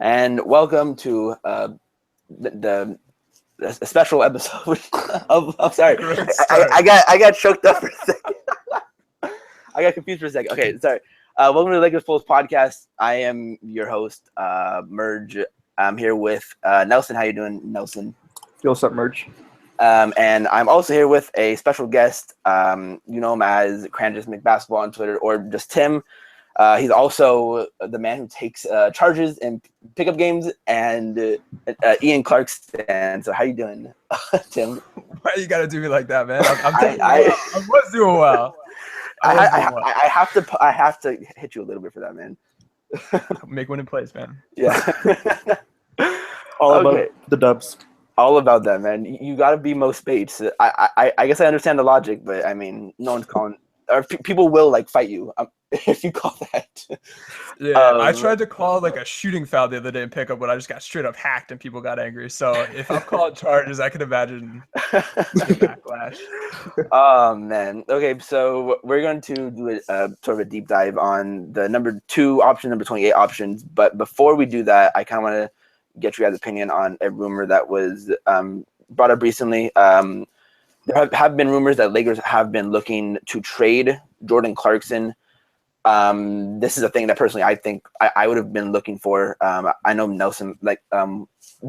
and welcome to the a special episode of. I'm sorry, I got choked up for a second. I got confused for a second. Okay, sorry. Welcome to the Lakers Pulse podcast. I am your host, Merge. I'm here with Nelson. How you doing, Nelson? What's up, Merge? And I'm also here with a special guest. You know him as Cranjis McBasketball on Twitter, or just Tim. He's also the man who takes charges in pickup games, and Ian Clarkson. So how you doing, Tim? Why you gotta do me like that, man? I was doing well. I have to hit you a little bit for that, man. Make winning plays, man. Yeah. All about the dubs. All about that, man. You got to be Mo Spates. I guess I understand the logic, but I mean, no one's calling. Or people will like fight you if you call that. Yeah, I tried to call like a shooting foul the other day in pickup, but I just got straight up hacked and people got angry. So if I'm calling charges, I can imagine the backlash. Oh man. Okay, so we're going to do sort of a deep dive on the number 2 option, number 28 options. But before we do that, I kind of want to get you guys' opinion on a rumor that was brought up recently. There have been rumors that Lakers have been looking to trade Jordan Clarkson. This is a thing that personally I think I would have been looking for. I know Nelson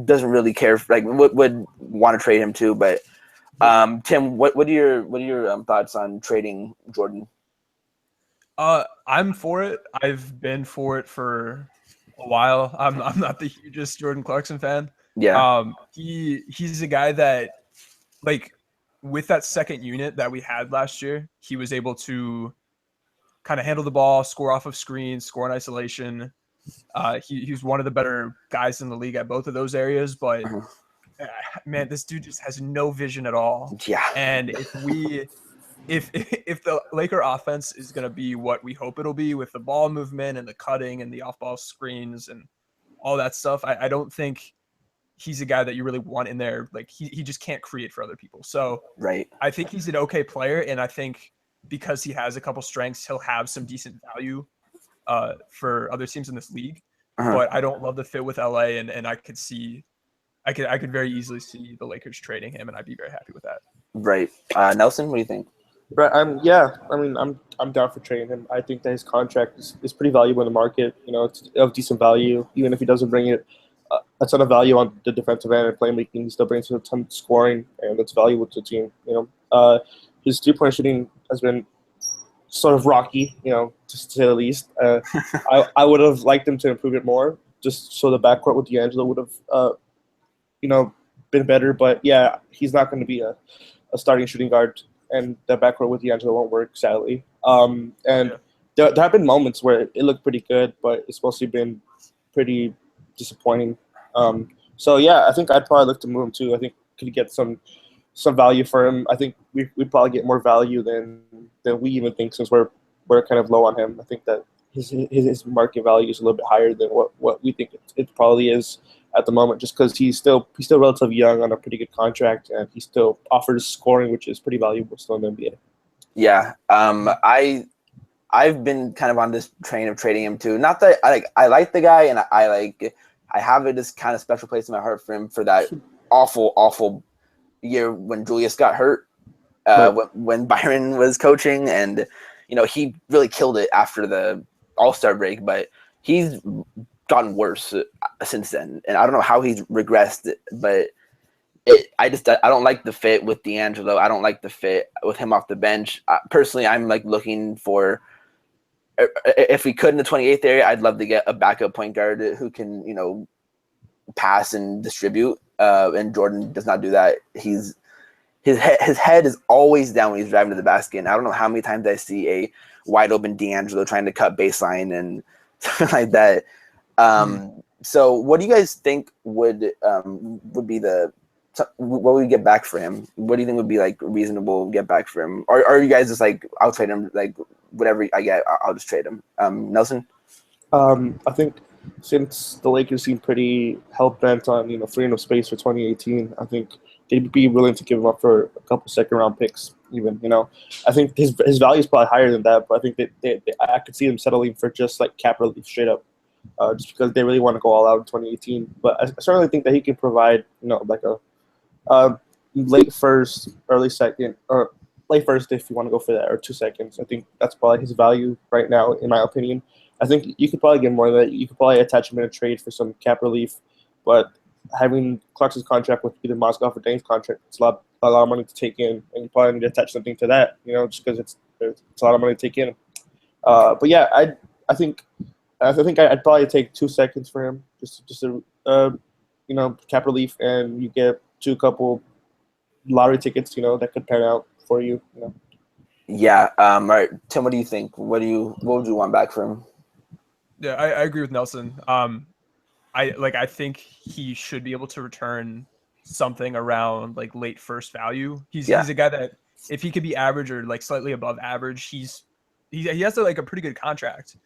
doesn't really care would want to trade him too. But Tim, what are your thoughts on trading Jordan? I'm for it. I've been for it for a while. I'm not the hugest Jordan Clarkson fan. Yeah. He's a guy that with that second unit that we had last year, he was able to kind of handle the ball, score off of screens, score in isolation. He's one of the better guys in the league at both of those areas, but man, this dude just has no vision at all. Yeah. And if the Laker offense is going to be what we hope it'll be with the ball movement and the cutting and the off-ball screens and all that stuff, I don't think he's a guy that you really want in there. Like he just can't create for other people. So right. I think he's an okay player, and I think because he has a couple strengths, he'll have some decent value for other teams in this league. But I don't love the fit with LA, and I could very easily see the Lakers trading him, and I'd be very happy with that. Right. Nelson, what do you think? Right. I'm down for trading him. I think that his contract is pretty valuable in the market. You know, it's of decent value, even if he doesn't bring it a ton of value on the defensive end and playmaking. He still brings a ton of scoring, and that's valuable to the team. You know, his 3-point shooting has been sort of rocky, you know, to say the least. I would have liked him to improve it more, just so the backcourt with D'Angelo would have, been better. But yeah, he's not going to be a starting shooting guard, and the backcourt with D'Angelo won't work, sadly. There have been moments where it looked pretty good, but it's mostly been pretty disappointing. So yeah, I think I'd probably look to move him too. I think could get some value for him. I think we'd probably get more value than we even think, since we're kind of low on him. I think that his market value is a little bit higher than what we think it probably is at the moment, just because he's still relatively young on a pretty good contract, and he still offers scoring, which is pretty valuable still in the NBA. Yeah. I've been kind of on this train of trading him too. Not that I like the guy, and I have this kind of special place in my heart for him for that awful year when Julius got hurt, when Byron was coaching, and he really killed it after the All-Star break, but he's gotten worse since then, and I don't know how he's regressed, but I don't like the fit with D'Angelo. I don't like the fit with him off the bench. Personally, I'm looking for, if we could in the 28th area, I'd love to get a backup point guard who can pass and distribute, and Jordan does not do that. His head is always down when he's driving to the basket, and I don't know how many times I see a wide open D'Angelo trying to cut baseline and something like that. So what do you guys think would be what would we get back for him? What do you think would be reasonable get back for him? Or are you guys just I'll trade him, whatever I get, I'll just trade him? Nelson? I think since the Lakers seem pretty hell-bent on, freeing up space for 2018, I think they'd be willing to give him up for a couple second-round picks even, I think his value is probably higher than that, but I think I could see them settling for just cap relief straight up. just because they really want to go all out in 2018. But I certainly think that he can provide, like a late first, early second, or late first if you want to go for that, or 2 seconds. I think that's probably his value right now, in my opinion. I think you could probably get more of that. You could probably attach him in a trade for some cap relief, but having Clarkson's contract with either Mozgov or Dane's contract, it's a lot of money to take in, and you probably need to attach something to that, just because it's a lot of money to take in. But yeah, I think I'd probably take 2 seconds for him, just a cap relief, and you get a couple lottery tickets, that could pan out for you. Yeah. All right, Tim, what do you think? What would you want back from him? Yeah, I agree with Nelson. I think he should be able to return something around like late first value. He's a guy that if he could be average or like slightly above average, he has like a pretty good contract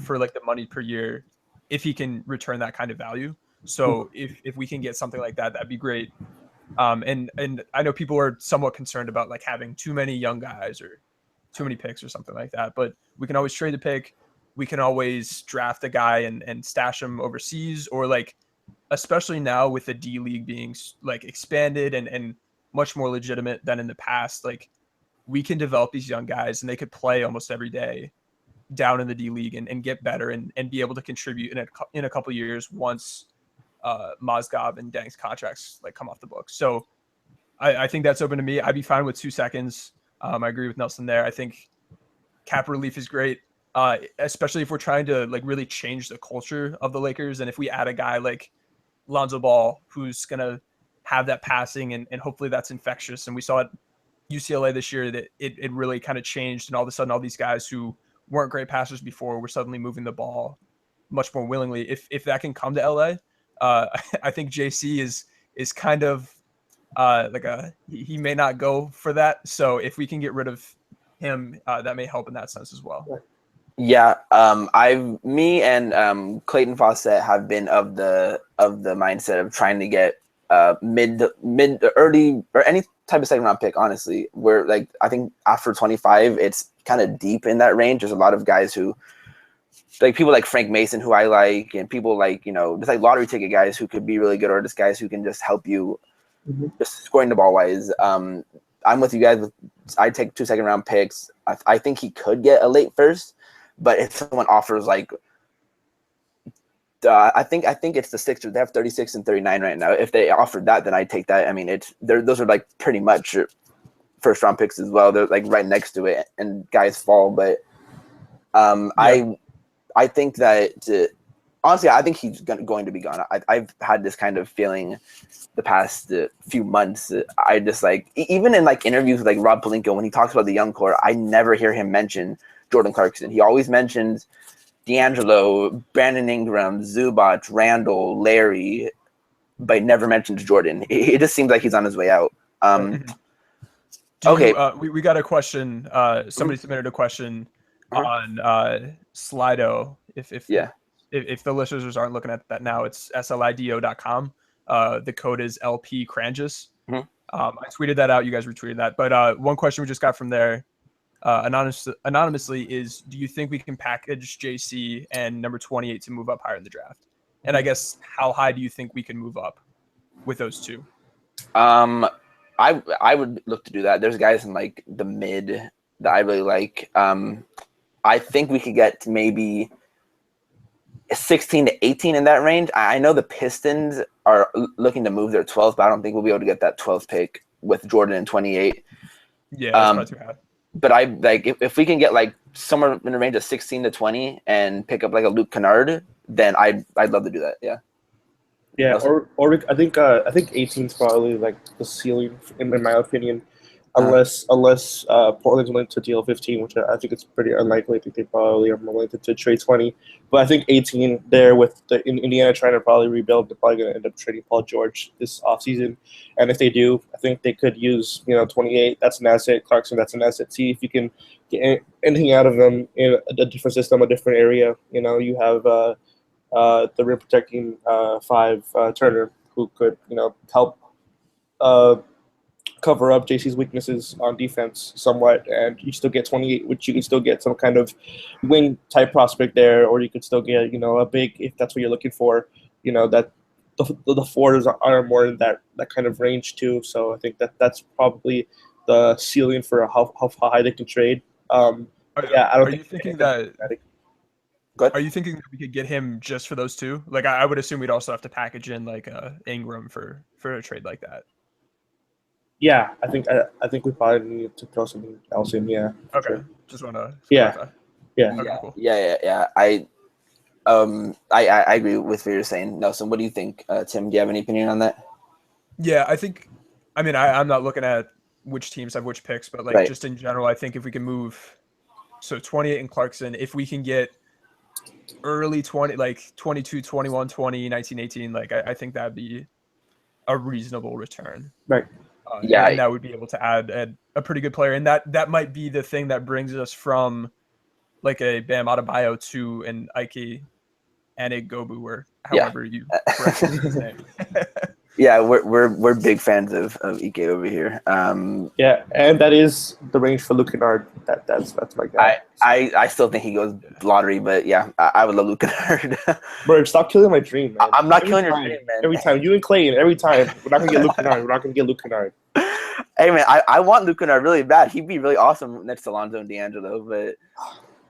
for like the money per year if he can return that kind of value. So if we can get something like that, that'd be great. And I know people are somewhat concerned about like having too many young guys or too many picks or something like that, but we can always trade the pick. We can always draft a guy and stash him overseas, or like, especially now with the D League being like expanded and much more legitimate than in the past, like we can develop these young guys and they could play almost every day down in the D League and get better and be able to contribute in a couple of years once Mozgov and Dang's contracts like come off the books. So I think that's open to me. I'd be fine with 2 seconds. I agree with Nelson there. I think cap relief is great. Especially if we're trying to like really change the culture of the Lakers. And if we add a guy like Lonzo Ball, who's going to have that passing and hopefully that's infectious. And we saw at UCLA this year that it really kind of changed. And all of a sudden, all these guys who weren't great passers before were suddenly moving the ball much more willingly. If that can come to LA, I think JC is kind of he may not go for that. So if we can get rid of him, that may help in that sense as well. Yeah, me and Clayton Fawcett have been of the mindset of trying to get mid early or any type of second round pick. Honestly, where like I think after 25, it's kind of deep in that range. There's a lot of guys who like people like Frank Mason, who I like, and people like just like lottery ticket guys who could be really good, or just guys who can just help you just scoring the ball wise. I'm with you guys. I take 2 second round picks. I think he could get a late first. But if someone offers like, I think it's the Sixers. They have 36 and 39 right now. If they offered that, then I take that. I mean, those are like pretty much first round picks as well. They're like right next to it, and guys fall. But I think that honestly, I think he's going to be gone. I've had this kind of feeling the past few months. I just like even in like interviews with like Rob Pelinka when he talks about the young core, I never hear him mention Jordan Clarkson. He always mentions D'Angelo, Brandon Ingram, Zubac, Randall, Larry, but never mentions Jordan. It just seems like he's on his way out. Okay. We got a question. Somebody submitted a question on Slido. If the listeners aren't looking at that now, it's slido.com. The code is LP Cranjis. I tweeted that out. You guys retweeted that. But one question we just got from there, anonymously, is: do you think we can package JC and number 28 to move up higher in the draft? And I guess how high do you think we can move up with those two? I would look to do that. There's guys in like the mid that I really like. I think we could get to maybe 16 to 18 in that range. I know the Pistons are looking to move their 12th, but I don't think we'll be able to get that 12th pick with Jordan and 28. Yeah, that's not too bad. But I like if we can get like somewhere in the range of 16 to 20 and pick up like a Luke Kennard, then I'd love to do that. Yeah. Yeah, or I think 18 is probably like the ceiling in my opinion, unless Portland's willing to deal 15, which I think it's pretty unlikely. I think they probably are more willing to trade 20, but I think 18 there with Indiana trying to probably rebuild, they're probably going to end up trading Paul George this offseason. And if they do, I think they could use 28. That's an asset. Clarkson, that's an asset. See if you can get anything out of them in a different system, a different area. You have the rim protecting 5 Turner, who could help cover up JC's weaknesses on defense somewhat, and you still get 28, which you can still get some kind of wing type prospect there, or you could still get a big if that's what you're looking for. That the fours are more in that kind of range too. So I think that's probably the ceiling for how high they can trade. Yeah, I don't Are think you thinking that? Are you thinking that we could get him just for those two? Like, I would assume we'd also have to package in like Ingram for a trade like that. Yeah, I think we probably need to throw something else in. Yeah. Okay. Sure. Just want to Yeah. clarify. Yeah. Okay, cool. Yeah. I agree with what you're saying, Nelson. What do you think, Tim? Do you have any opinion on that? Yeah, I think. I mean, I'm not looking at which teams have which picks, but like Right. just in general, I think if we can move, so 28 in Clarkson, if we can get early 20, like 22, 21, 20, 19, 18, like I think that'd be a reasonable return. Right. Yeah. And that would be able to add a pretty good player, and that might be the thing that brings us from like a Bam Adebayo to an Ike and a Gobu, or however you correctly say his name. Yeah, we're big fans of Ike over here. Yeah, and that is the range for Luke Kennard. That's my guy. I still think he goes lottery, but yeah, I would love Luke Kennard. Bro, stop killing my dream, man. I'm not killing your dream, man. Every time, you and Clayton, every time. We're not gonna get Luke Kennard. We're not gonna get Luke Kennard. Hey man, I want Luke Kennard really bad. He'd be really awesome next to Lonzo and D'Angelo, but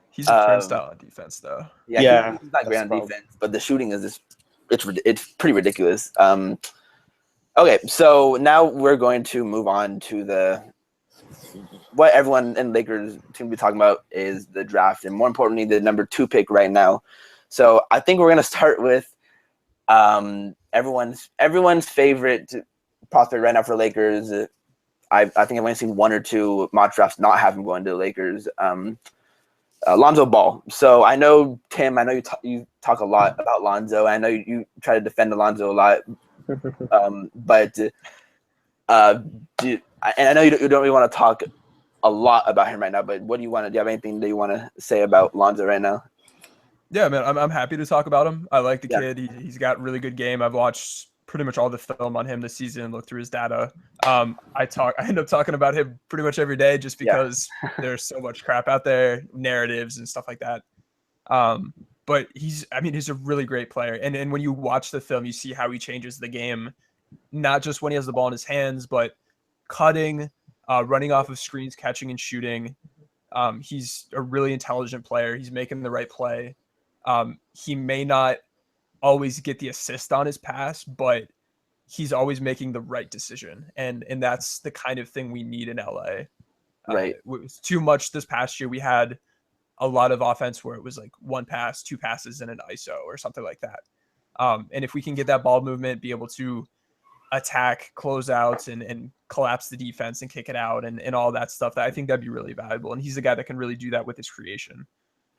he's a turnstile on defense, though. Yeah, he's not great on defense, but the shooting is just it's pretty ridiculous. Okay, so now we're going to move on to what everyone in Lakers seem to be talking about is the draft, and more importantly, the number 2 pick right now. So I think we're going to start with everyone's favorite prospect right now for Lakers. I think I've only seen 1 or 2 mock drafts not have him going to the Lakers. Lonzo Ball. So I know, Tim, you talk a lot about Lonzo. I know you try to defend Lonzo a lot. But and I know you don't really want to talk a lot about him right now, but what do you have anything that you want to say about Lonzo right now? Yeah, man, I'm happy to talk about him. I like the kid. He's got really good game. I've watched pretty much all the film on him this season, looked through his data. I end up talking about him pretty much every day just because there's so much crap out there, narratives and stuff like that. But he's a really great player. And when you watch the film, you see how he changes the game, not just when he has the ball in his hands, but cutting, running off of screens, catching and shooting. He's a really intelligent player. He's making the right play. He may not always get the assist on his pass, but he's always making the right decision. And that's the kind of thing we need in LA. Right. It was too much this past year. We had a lot of offense where it was like 1 pass, 2 passes, and an ISO or something like that. And if we can get that ball movement, be able to attack, close out, and collapse the defense and kick it out and all that stuff, I think that'd be really valuable. And he's a guy that can really do that with his creation.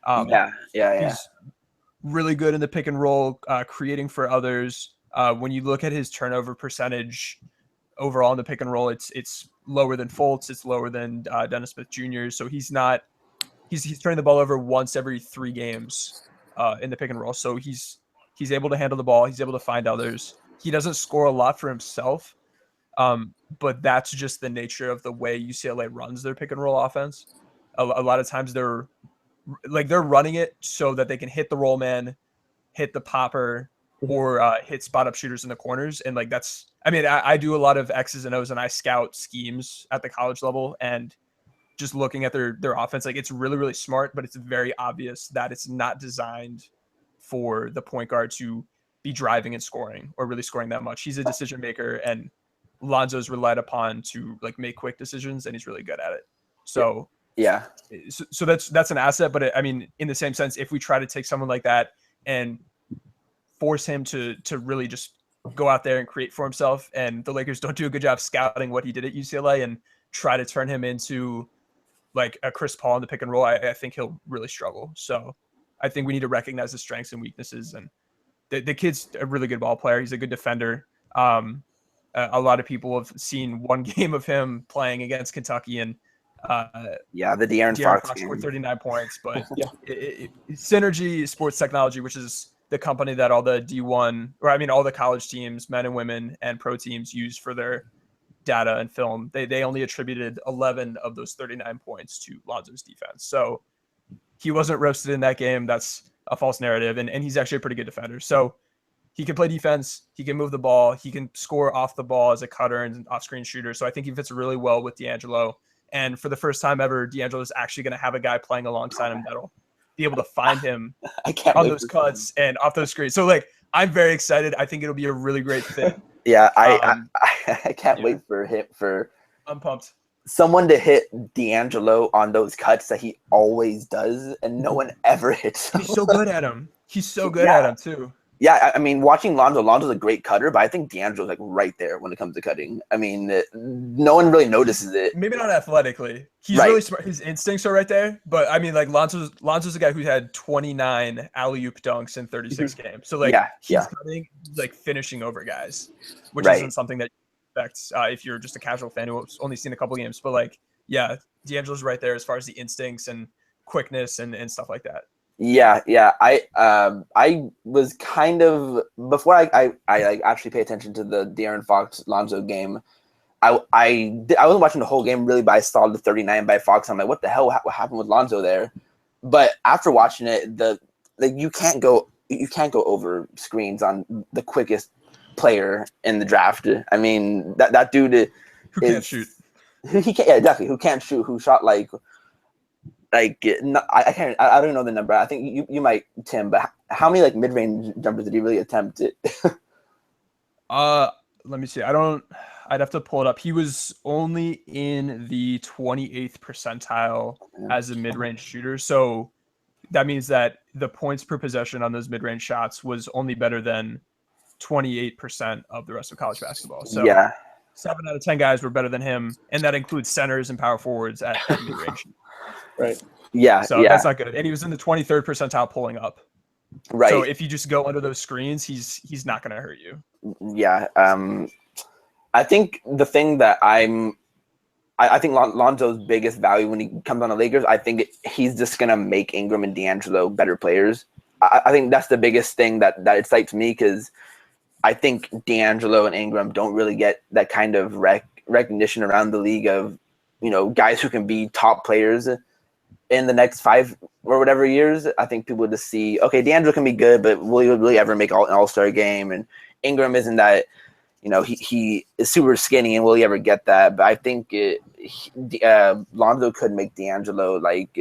He's really good in the pick and roll, creating for others. When you look at his turnover percentage overall in the pick and roll, it's lower than Fultz. It's lower than Dennis Smith Jr. So he's turning the ball over once every 3 games in the pick and roll. So he's able to handle the ball. He's able to find others. He doesn't score a lot for himself, but that's just the nature of the way UCLA runs their pick and roll offense. A lot of times they're running it so that they can hit the roll man, hit the popper, or hit spot up shooters in the corners. And like I do a lot of X's and O's and I scout schemes at the college level, and just looking at their offense, like it's really, really smart, but it's very obvious that it's not designed for the point guard to be driving and scoring or really scoring that much. He's a decision maker, and Lonzo's relied upon to like make quick decisions, and he's really good at it. So so that's an asset. But in the same sense, if we try to take someone like that and force him to really just go out there and create for himself, and the Lakers don't do a good job scouting what he did at UCLA and try to turn him into like a Chris Paul in the pick and roll, I think he'll really struggle. So I think we need to recognize his strengths and weaknesses. And the kid's a really good ball player. He's a good defender. A lot of people have seen 1 game of him playing against Kentucky, and the De'Aaron Fox scored 39 points. But Synergy Sports Technology, which is the company that all the D1, or all the college teams, men and women, and pro teams use for their data and film, they only attributed 11 of those 39 points to Lonzo's defense. So he wasn't roasted in that game. That's a false narrative. And he's actually a pretty good defender. So he can play defense. He can move the ball. He can score off the ball as a cutter and off-screen shooter. So I think he fits really well with D'Angelo. And for the first time ever, D'Angelo is actually going to have a guy playing alongside him that'll be able to find him on those cuts and off those screens. So, like, I'm very excited. I think it'll be a really great fit. Yeah, I can't wait for I'm pumped. Someone to hit D'Angelo on those cuts that he always does, and no one ever hits him. He's so good at him. He's so good at him, too. Yeah, I mean, watching Lonzo's a great cutter, but I think D'Angelo's like right there when it comes to cutting. I mean, no one really notices it. Maybe not athletically. He's really smart. His instincts are right there. But I mean, like Lonzo's a guy who had 29 alley-oop dunks in 36 games. So like he's cutting, like finishing over guys, which isn't something that you expect if you're just a casual fan who's only seen a couple games. But like, yeah, D'Angelo's right there as far as the instincts and quickness and stuff like that. Yeah. I was kind of before I like actually pay attention to the De'Aaron Fox Lonzo game. I wasn't watching the whole game really, but I saw the 39 by Fox. I'm like, what the hell? What happened with Lonzo there? But after watching it, you can't go over screens on the quickest player in the draft. I mean, that dude who can't shoot. He can't. Yeah, exactly. Who can't shoot? Who shot like I can't. I don't know the number. I think you might, Tim. But how many like mid-range jumpers did he really attempt? Let me see. I'd have to pull it up. He was only in the 28th percentile as a mid-range shooter. So that means that the points per possession on those mid-range shots was only better than 28% of the rest of college basketball. So 7 out of 10 guys were better than him, and that includes centers and power forwards at mid-range. Right. Yeah. So that's not good. And he was in the 23rd percentile pulling up. Right. So if you just go under those screens, he's not going to hurt you. Yeah. I think the thing that I think Lonzo's biggest value when he comes on the Lakers, I think he's just going to make Ingram and D'Angelo better players. I think that's the biggest thing that excites me, because I think D'Angelo and Ingram don't really get that kind of recognition around the league of, guys who can be top players in the next 5 or whatever years. I think people just see, okay, D'Angelo can be good, but will he really ever make an all-star game? And Ingram isn't that, he is super skinny, and will he ever get that? But I think Lonzo could make D'Angelo, he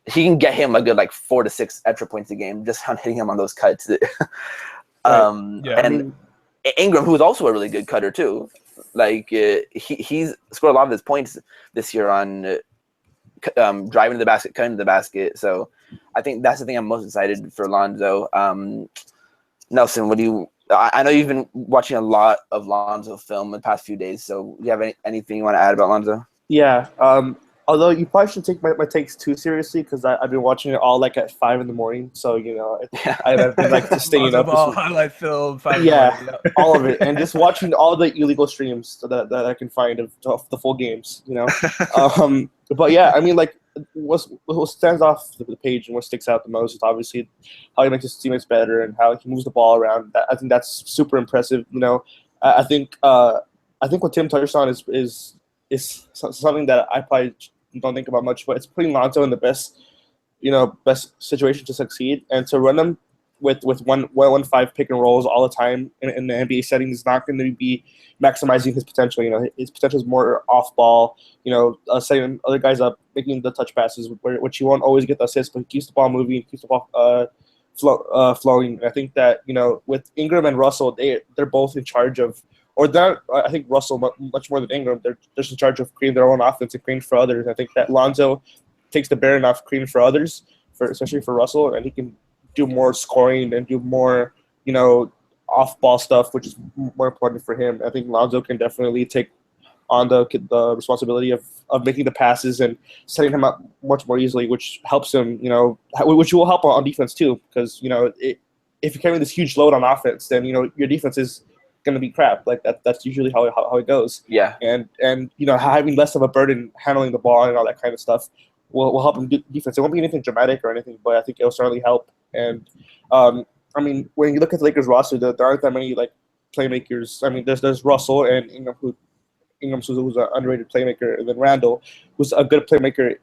can get him a good 4 to 6 extra points a game just on hitting him on those cuts. And Ingram, who is also a really good cutter too. He's scored a lot of his points this year on driving to the basket, cutting to the basket. So I think that's the thing I'm most excited for Lonzo. Nelson, I know you've been watching a lot of Lonzo film in the past few days. So do you have anything you want to add about Lonzo? Yeah. Although you probably should take my takes too seriously, because I've been watching it all at 5 in the morning. So I've been just staying up. Ball, highlight film, 5 all of it, and just watching all the illegal streams that I can find of the full games. But yeah, I mean, what stands off the page and what sticks out the most is obviously how he makes his teammates better and how he moves the ball around. I think that's super impressive. I think what Tim touched on is something that I probably don't think about much, but it's putting Lonzo in the best situation to succeed, and to run them with 1-1-5 pick and rolls all the time in the NBA setting is not going to be maximizing his potential. His potential is more off ball, setting other guys up, making the touch passes, which he won't always get the assists, but he keeps the ball moving, keeps the ball flowing. And I think that, with Ingram and Russell, they're both in charge of, I think Russell much more than Ingram, they're just in charge of creating their own offense and creating for others. I think that Lonzo takes the bearing off creating for others, especially for Russell, and he can do more scoring and do more, off-ball stuff, which is more important for him. I think Lonzo can definitely take on the responsibility of making the passes and setting him up much more easily, which helps him, which will help on defense too, because, if you're carrying this huge load on offense, then, your defense is going to be crap. That's usually how it goes. Yeah. And having less of a burden handling the ball and all that kind of stuff will help him do defense. It won't be anything dramatic or anything, but I think it'll certainly help. And I mean, when you look at the Lakers roster, there aren't that many playmakers. I mean, there's Russell and Ingram who Ingram's who's an underrated playmaker, and then Randall, who's a good playmaker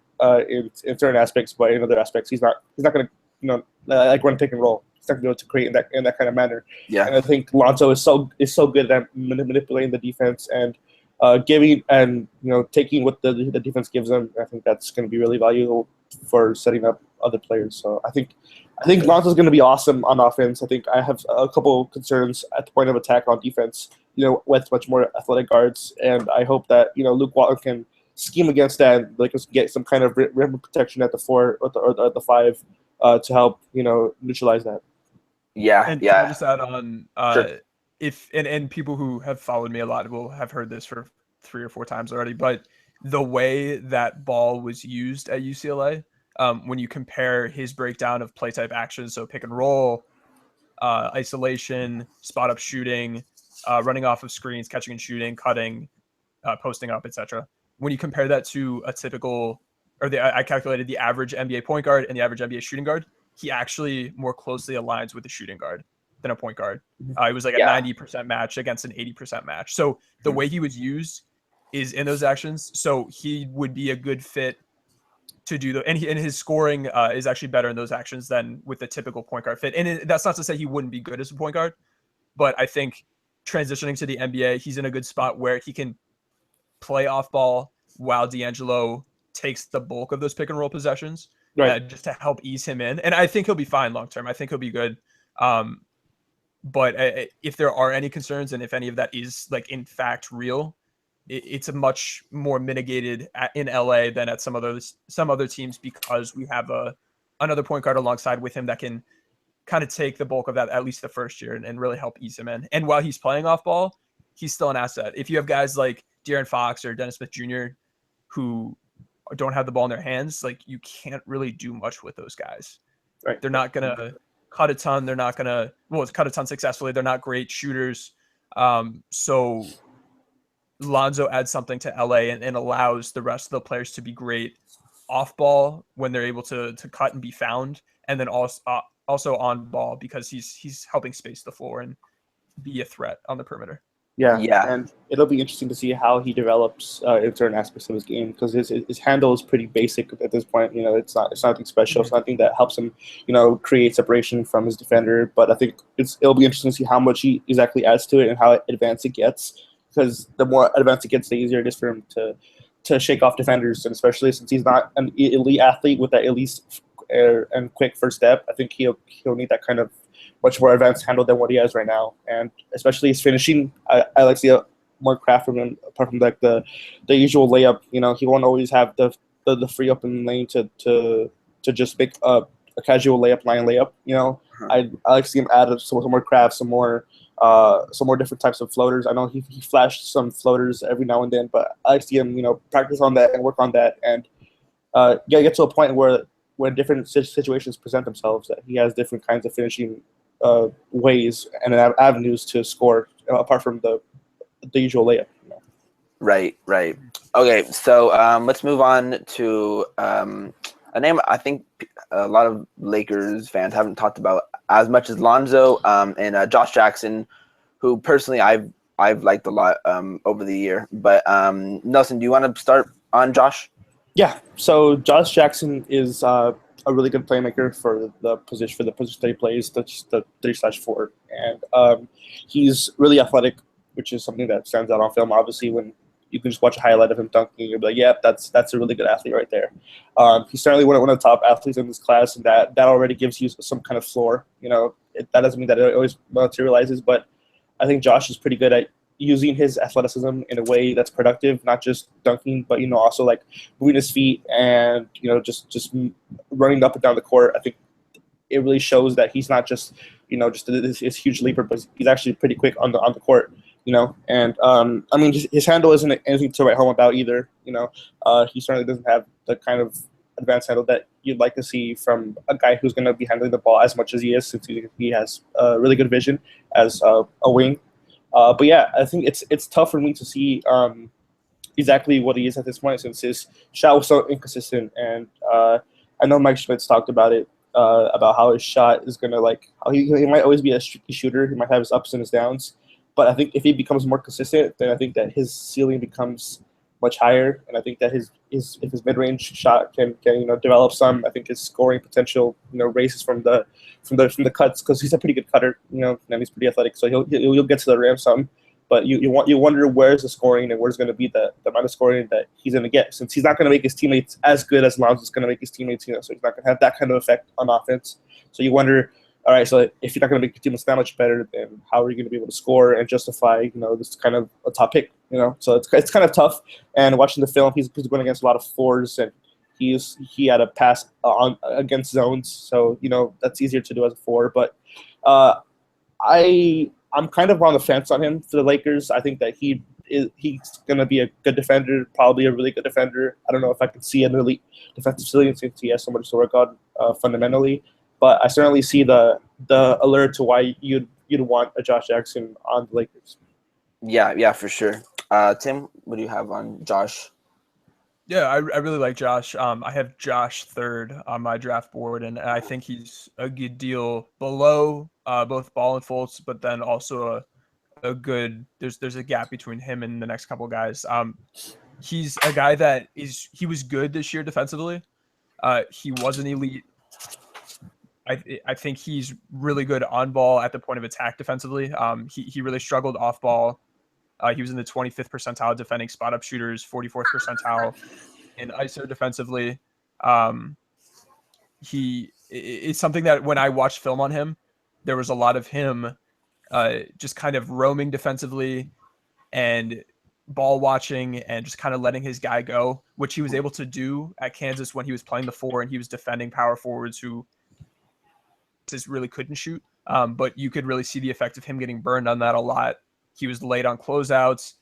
in certain aspects, but in other aspects, he's not going to like run pick and roll. He's not going to be able to create in that kind of manner. Yeah. And I think Lonzo is so good at manipulating the defense and giving and taking what the defense gives them. I think that's going to be really valuable for setting up other players. So I think Lonzo's going to be awesome on offense. I think I have a couple concerns at the point of attack on defense, with much more athletic guards, and I hope that Luke Walton can scheme against that and like get some kind of rim protection at the 4 or the 5 to help neutralize that. Yeah, and yeah. I'll just add on, Sure. if and people who have followed me a lot will have heard this for 3 or 4 times already, but the way that Ball was used at UCLA, when you compare his breakdown of play type actions, so pick and roll, isolation, spot up shooting, running off of screens, catching and shooting, cutting, posting up, etc. When you compare that to a typical, I calculated the average NBA point guard and the average NBA shooting guard, he actually more closely aligns with the shooting guard than a point guard. It was like a 90% match against an 80% match. So the way he was used is in those actions. So he would be a good fit to do and his scoring is actually better in those actions than with the typical point guard fit. And that's not to say he wouldn't be good as a point guard, but I think transitioning to the NBA, he's in a good spot where he can play off ball while D'Angelo takes the bulk of those pick and roll possessions, Right. just to help ease him in. And I think he'll be fine long term. I think he'll be good. But if there are any concerns, and if any of that is like in fact real, it's a much more mitigated in LA than at some other teams, because we have another point guard alongside with him that can kind of take the bulk of that at least the first year and really help ease him in. And while he's playing off ball, he's still an asset. If you have guys like De'Aaron Fox or Dennis Smith Jr. who don't have the ball in their hands, like you can't really do much with those guys. Right. They're not gonna cut a ton. They're not gonna cut a ton successfully. They're not great shooters. So Lonzo adds something to LA and allows the rest of the players to be great off ball when they're able to cut and be found, and then also on ball because he's helping space the floor and be a threat on the perimeter. Yeah, Yeah. and it'll be interesting to see how he develops in certain aspects of his game, because his handle is pretty basic at this point. It's nothing special. It's nothing that helps him, create separation from his defender. But I think it'll be interesting to see how much he exactly adds to it and how advanced it gets. Because the more advanced it gets, the easier it is for him to shake off defenders, and especially since he's not an elite athlete with that elite and quick first step, I think he'll need that kind of much more advanced handle than what he has right now. And especially his finishing, I like to see more craft from him, apart from like the usual layup. He won't always have the free open lane to just make a casual layup. I like to see him add some more craft, some more different types of floaters. I know he flashed some floaters every now and then, but I like to see him practice on that and work on that, and get to a point where when different situations present themselves, that he has different kinds of finishing ways and avenues to score, apart from the usual layup. Right. Okay, so let's move on to a name I think a lot of Lakers fans haven't talked about as much as Lonzo, and Josh Jackson, who personally I've liked a lot over the year. But Nelson, do you want to start on Josh? Yeah. So Josh Jackson is a really good playmaker for the position that he plays, the 3/4, and he's really athletic, which is something that stands out on film. Obviously, when you can just watch a highlight of him dunking, you'll be like, "Yeah, that's a really good athlete right there." He's certainly one of the top athletes in this class, and that already gives you some kind of floor. That doesn't mean that it always materializes, but I think Josh is pretty good at using his athleticism in a way that's productive, not just dunking, but also like moving his feet and just running up and down the court. I think it really shows that he's not just just this huge leaper, but he's actually pretty quick on the court. And I mean, his handle isn't anything to write home about either. He certainly doesn't have the kind of advanced handle that you'd like to see from a guy who's going to be handling the ball as much as he is, since he has really good vision as a wing. But yeah, I think it's tough for me to see exactly what he is at this point, since his shot was so inconsistent. And I know Mike Schmidt's talked about it, about how his shot is gonna how he might always be a streaky shooter. He might have his ups and his downs, But I think if he becomes more consistent, then I think that his ceiling becomes much higher, and I think that if his mid range shot can develop some, I think his scoring potential raises from the cuts, because he's a pretty good cutter, and he's pretty athletic, so he'll get to the rim some. But you wonder where's the scoring and where's going to be the amount of scoring that he's going to get, since he's not going to make his teammates as good as Lonzo's going to make his teammates, so he's not going to have that kind of effect on offense. So you wonder, all right, so if you're not going to make your teammates that much better, then how are you going to be able to score and justify, this kind of a top pick, So it's kind of tough. And watching the film, he's going against a lot of fours, and he had a pass on against zones, so that's easier to do as a four. But I'm kind of on the fence on him for the Lakers. I think that he's going to be a good defender, probably a really good defender. I don't know if I can see an elite defensive ceiling since he has so much to work on fundamentally. But I certainly see the allure to why you'd want a Josh Jackson on the Lakers. Yeah, for sure. Tim, what do you have on Josh? Yeah, I really like Josh. I have Josh third on my draft board, and I think he's a good deal below both Ball and Fultz, but then also a good. There's a gap between him and the next couple guys. He's a guy that he was good this year defensively. He was an elite. I think he's really good on ball at the point of attack defensively. He really struggled off ball. He was in the 25th percentile defending spot up shooters, 44th percentile in ISO defensively. It's something that when I watched film on him, there was a lot of him just kind of roaming defensively and ball watching and just kind of letting his guy go, which he was able to do at Kansas when he was playing the four and he was defending power forwards who just really couldn't shoot. But you could really see the effect of him getting burned on that a lot. He was late on closeouts.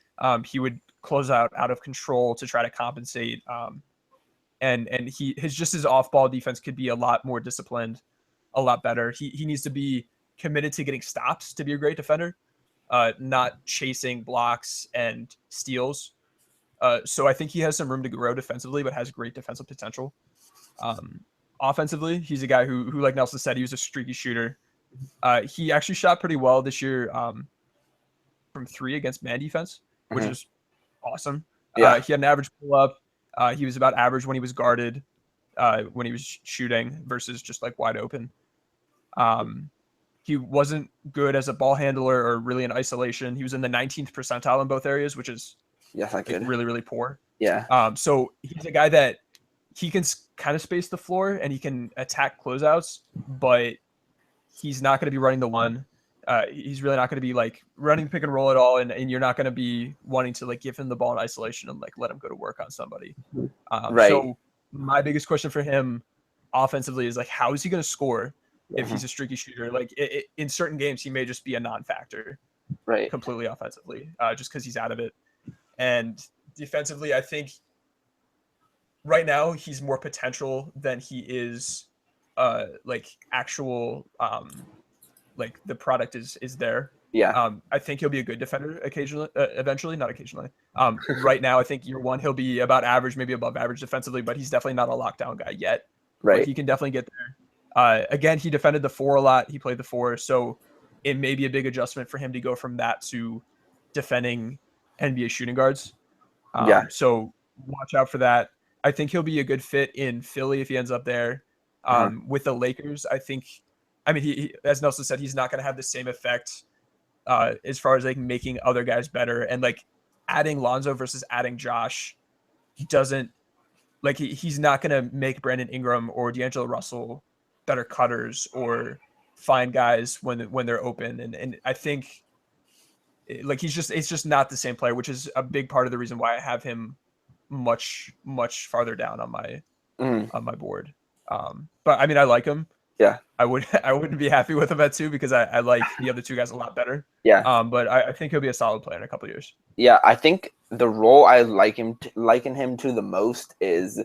He would close out of control to try to compensate. And his off-ball defense could be a lot more disciplined, a lot better. He needs to be committed to getting stops to be a great defender, not chasing blocks and steals. So I think he has some room to grow defensively, but has great defensive potential. Offensively, he's a guy who, like Nelson said, he was a streaky shooter. He actually shot pretty well this year from three against man defense, which is awesome. Yeah. He had an average pull-up. He was about average when he was guarded, when he was shooting versus just like wide open. He wasn't good as a ball handler or really in isolation. He was in the 19th percentile in both areas, which is really, really poor. Yeah. So he's a guy that he can kind of space the floor and he can attack closeouts, but he's not going to be running the one. He's really not going to be like running pick and roll at all, and you're not going to be wanting to like give him the ball in isolation and like let him go to work on somebody. Right. So my biggest question for him offensively is like, how is he going to score if he's a streaky shooter? Like in certain games, he may just be a non-factor, right? Completely offensively, just because he's out of it. And defensively, I think right now he's more potential than he is like actual like the product is there. Yeah. I think he'll be a good defender occasionally, eventually, not occasionally. Right now, I think year one he'll be about average, maybe above average defensively, but he's definitely not a lockdown guy yet. Right. But he can definitely get there. Again, he defended the four a lot. He played the four, so it may be a big adjustment for him to go from that to defending NBA shooting guards. So watch out for that. I think he'll be a good fit in Philly if he ends up there. With the Lakers, I mean, he as Nelson said, he's not going to have the same effect as far as like making other guys better, and like adding Lonzo versus adding Josh doesn't like he's not going to make Brandon Ingram or D'Angelo Russell better cutters or find guys when they're open, and I think like it's just not the same player, which is a big part of the reason why I have him much farther down on my board. But I mean, I like him. Yeah. I wouldn't be happy with him at 2 because I like the other two guys a lot better. Yeah. But I think he'll be a solid player in a couple of years. Yeah, I think the role I liken him to the most is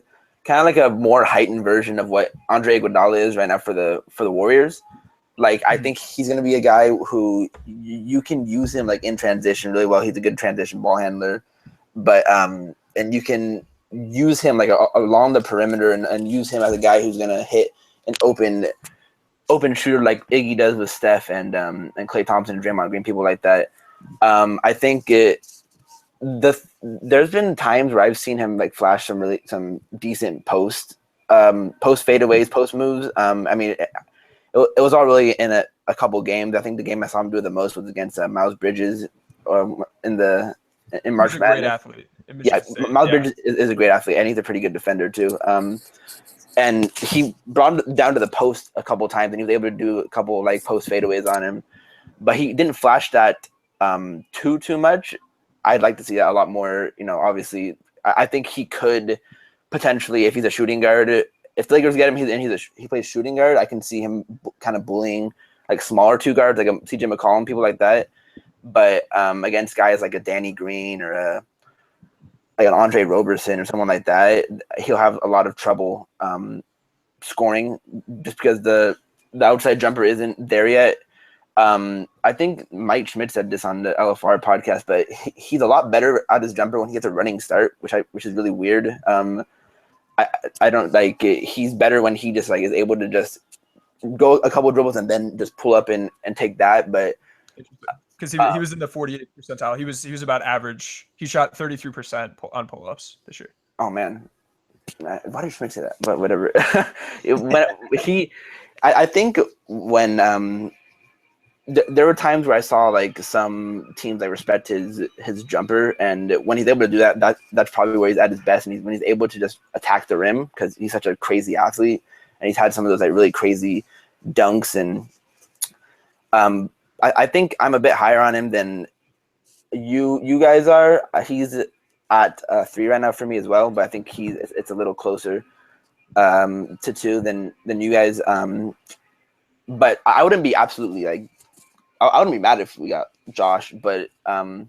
kind of like a more heightened version of what Andre Iguodala is right now for the Warriors. Like, I think he's going to be a guy who you can use him like in transition really well. He's a good transition ball handler, but and you can use him like along the perimeter and use him as a guy who's going to hit an open shooter like Iggy does with Steph and Klay Thompson and Draymond Green, people like that. I think there's been times where I've seen him like flash some decent post fadeaways, post moves. I mean, it was all really in a couple games. I think the game I saw him do the most was against Miles Bridges in March He's a great Madness. athlete. Yeah, Miles Bridges is a great athlete, and he's a pretty good defender too. And he brought it down to the post a couple times, and he was able to do a couple like post fadeaways on him, but he didn't flash that too much. I'd like to see that a lot more. Obviously, I think he could potentially, if he's a shooting guard, if the Lakers get him, he plays shooting guard. I can see him kind of bullying like smaller two guards, like a CJ McCollum, people like that. But against guys like a Danny Green or like an Andre Roberson or someone like that, he'll have a lot of trouble scoring just because the outside jumper isn't there yet. I think Mike Schmidt said this on the LFR podcast, but he's a lot better at his jumper when he gets a running start, which is really weird. I don't like it. He's better when he just like is able to just go a couple of dribbles and then just pull up and take that. But because he was in the 48th percentile, he was about average. He shot 33% on pull-ups this year. Oh man, why did Schmidt say that? But whatever. I think when there were times where I saw like some teams like respect his jumper, and when he's able to do that, that's probably where he's at his best. And when he's able to just attack the rim because he's such a crazy athlete, and he's had some of those like really crazy dunks. And I think I'm a bit higher on him than you guys are. He's at 3 right now for me as well, but I think it's a little closer to 2 than you guys. But I wouldn't be absolutely like. I wouldn't be mad if we got Josh, but I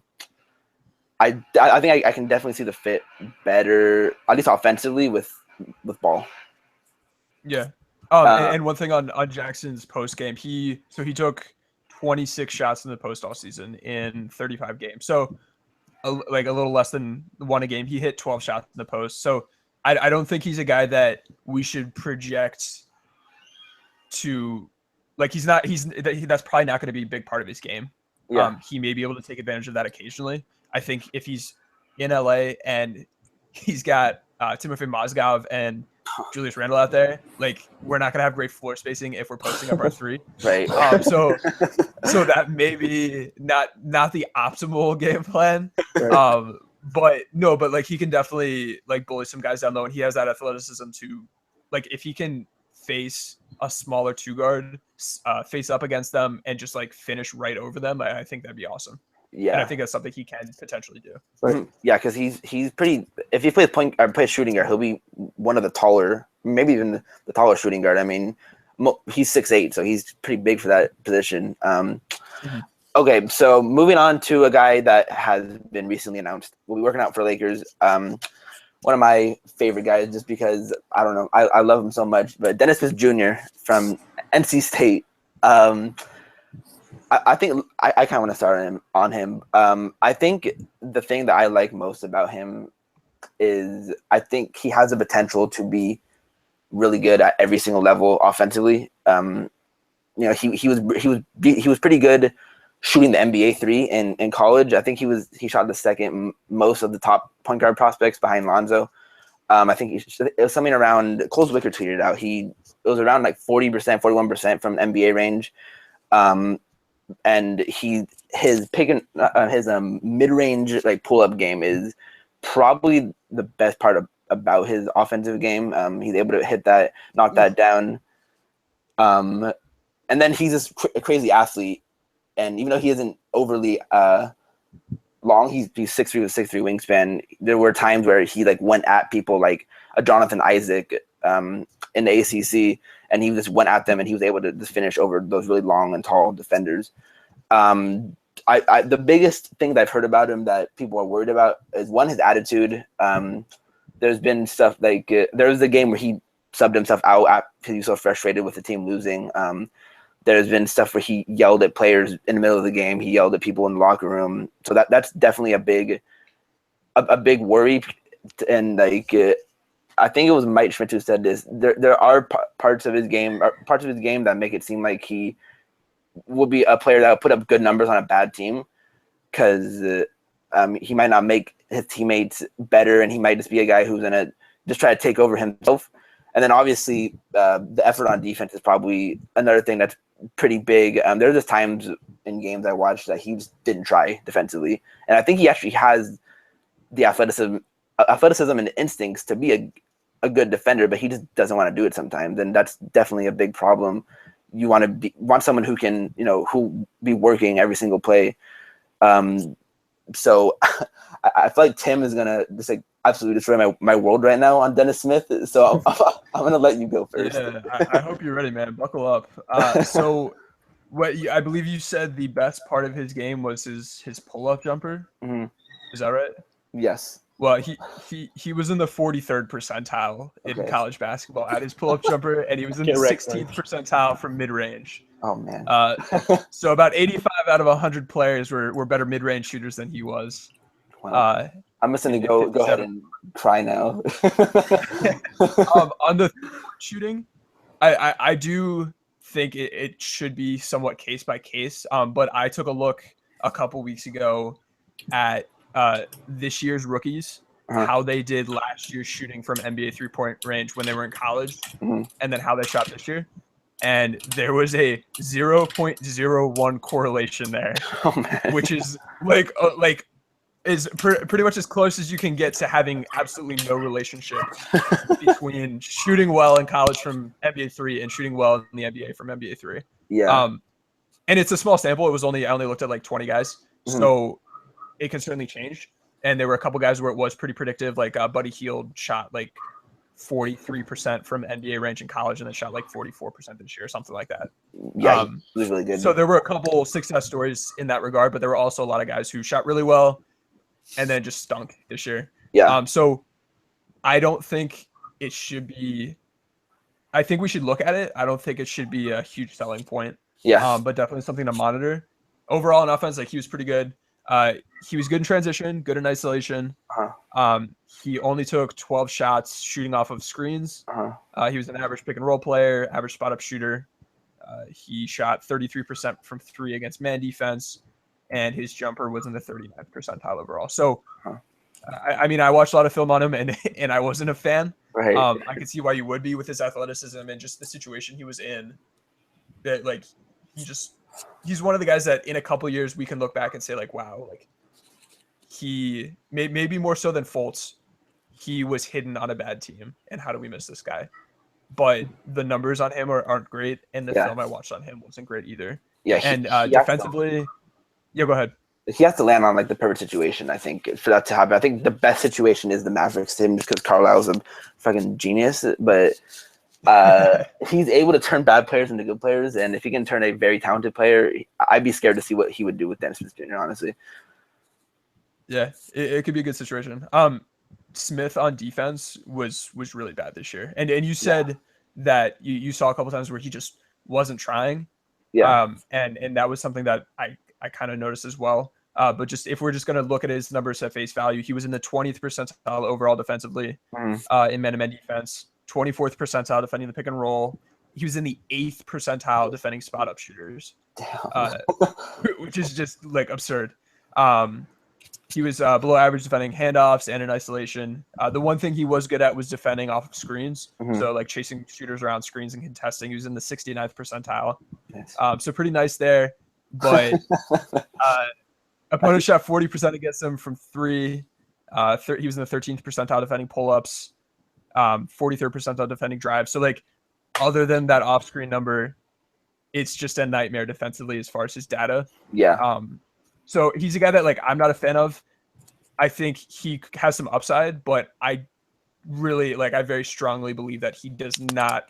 think I can definitely see the fit better, at least offensively, with Ball. Yeah. And one thing on Jackson's post game, he took 26 shots in the post all season in 35 games. So like a little less than 1 a game. He hit 12 shots in the post. So I don't think he's a guy that we should project to. Like that's probably not going to be a big part of his game. Yeah. He may be able to take advantage of that occasionally. I think if he's in LA and he's got Timothy Mozgov and Julius Randle out there, like we're not going to have great floor spacing if we're posting up our 3. Right. So that may be not the optimal game plan. Right. But like he can definitely like bully some guys down low, and he has that athleticism to like if he can face a smaller 2 guard, face up against them and just like finish right over them, I think that'd be awesome. Yeah, and I think that's something he can potentially do. Right. Yeah, because he's pretty. If he plays plays shooting guard, he'll be one of the taller, maybe even the taller shooting guard. I mean, he's 6'8", so he's pretty big for that position. Okay, so moving on to a guy that has been recently announced. Will be working out for Lakers. One of my favorite guys, just because I don't know, I love him so much. But Dennis Smith Jr. from NC State. I think I kind of want to start on him. I think the thing that I like most about him is I think he has the potential to be really good at every single level offensively. He was pretty good shooting the NBA 3 in college. I think he shot the second most of the top point guard prospects behind Lonzo. I think it was something around, Cole Zwicker tweeted it out. It was around like 40%, 41% from the NBA range. And his mid-range like pull-up game is probably the best part about his offensive game. He's able to hit that, knock that down. And then he's just a crazy athlete. And even though he isn't overly long, he's 6'3" with 6'3" wingspan. There were times where he like went at people like a Jonathan Isaac in the ACC, and he just went at them, and he was able to just finish over those really long and tall defenders. The biggest thing that I've heard about him that people are worried about is, one, his attitude. There's been stuff like there was a game where he subbed himself out because he was so frustrated with the team losing. There's been stuff where he yelled at players in the middle of the game. He yelled at people in the locker room. So that's definitely a big worry. And like I think it was Mike Schmidt who said this. There are parts of his game that make it seem like he will be a player that will put up good numbers on a bad team. because he might not make his teammates better, and he might just be a guy who's gonna just try to take over himself. And then obviously the effort on defense is probably another thing that's pretty big. There's just times in games I watched that he just didn't try defensively, and I think he actually has the athleticism and instincts to be a good defender, but he just doesn't want to do it sometimes, and that's definitely a big problem. You want someone who can, who be working every single play. So I feel like Tim is gonna just absolutely destroy my world right now on Dennis Smith. So I'm gonna let you go first. Yeah, I hope you're ready, man. Buckle up. So I believe you said the best part of his game was his pull-up jumper. Mm-hmm. Is that right? Yes. Well, he was in the 43rd percentile in college basketball at his pull-up jumper, and he was in the 16th percentile from mid-range. Oh man. So about 85 out of 100 players were better mid-range shooters than he was. Wow. I'm just gonna go ahead and cry now. On the shooting, I do think it should be somewhat case by case. But I took a look a couple weeks ago at this year's rookies, how they did last year shooting from NBA 3-point range when they were in college, and then how they shot this year. And there was a 0.01 correlation there, which is is pretty much as close as you can get to having absolutely no relationship between shooting well in college from NBA 3 and shooting well in the NBA from NBA 3. Yeah. And it's a small sample. I only looked at 20 guys, so it can certainly change. And there were a couple guys where it was pretty predictive, like Buddy Hield shot 43% from NBA range in college and then shot 44% this year or something like that. Yeah, he was really good. So there were a couple success stories in that regard, but there were also a lot of guys who shot really well and then just stunk this year. Yeah. So I don't think it should be – I think we should look at it. I don't think it should be a huge selling point. Yeah. But definitely something to monitor. Overall in offense, he was pretty good. He was good in transition, good in isolation. He only took 12 shots shooting off of screens. He was an average pick and roll player, average spot up shooter. He shot 33% from 3 against man defense, and his jumper was in the 39th percentile overall. So, I watched a lot of film on him, and I wasn't a fan. Right. I could see why you would be with his athleticism and just the situation he was in. That he's one of the guys that in a couple years we can look back and say wow, he maybe more so than Fultz, he was hidden on a bad team, and how do we miss this guy? But the numbers on him aren't great, and the film I watched on him wasn't great either. Yeah, and defensively, go ahead. He has to land on the perfect situation, I think, for that to happen. I think the best situation is the Mavericks to him, just because Carlisle's a fucking genius, but he's able to turn bad players into good players, and if he can turn a very talented player, I'd be scared to see what he would do with Dennis Smith Jr., honestly. Yeah, it could be a good situation. Smith on defense was really bad this year, and you said that you saw a couple times where he just wasn't trying. Yeah. And that was something that I kind of noticed as well. But just if we're just going to look at his numbers at face value, he was in the 20th percentile overall defensively in man-to-man defense, 24th percentile defending the pick and roll. He was in the 8th percentile defending spot-up shooters, which is just absurd. He was below average defending handoffs and in isolation. The one thing he was good at was defending off of screens. So chasing shooters around screens and contesting. He was in the 69th percentile. Nice. So pretty nice there. But opponent shot 40% against him from 3. He was in the 13th percentile defending pull-ups, 43rd percentile defending drives. So other than that off-screen number, it's just a nightmare defensively as far as his data. Yeah. So he's a guy that I'm not a fan of. I think he has some upside, but I really I very strongly believe that he does not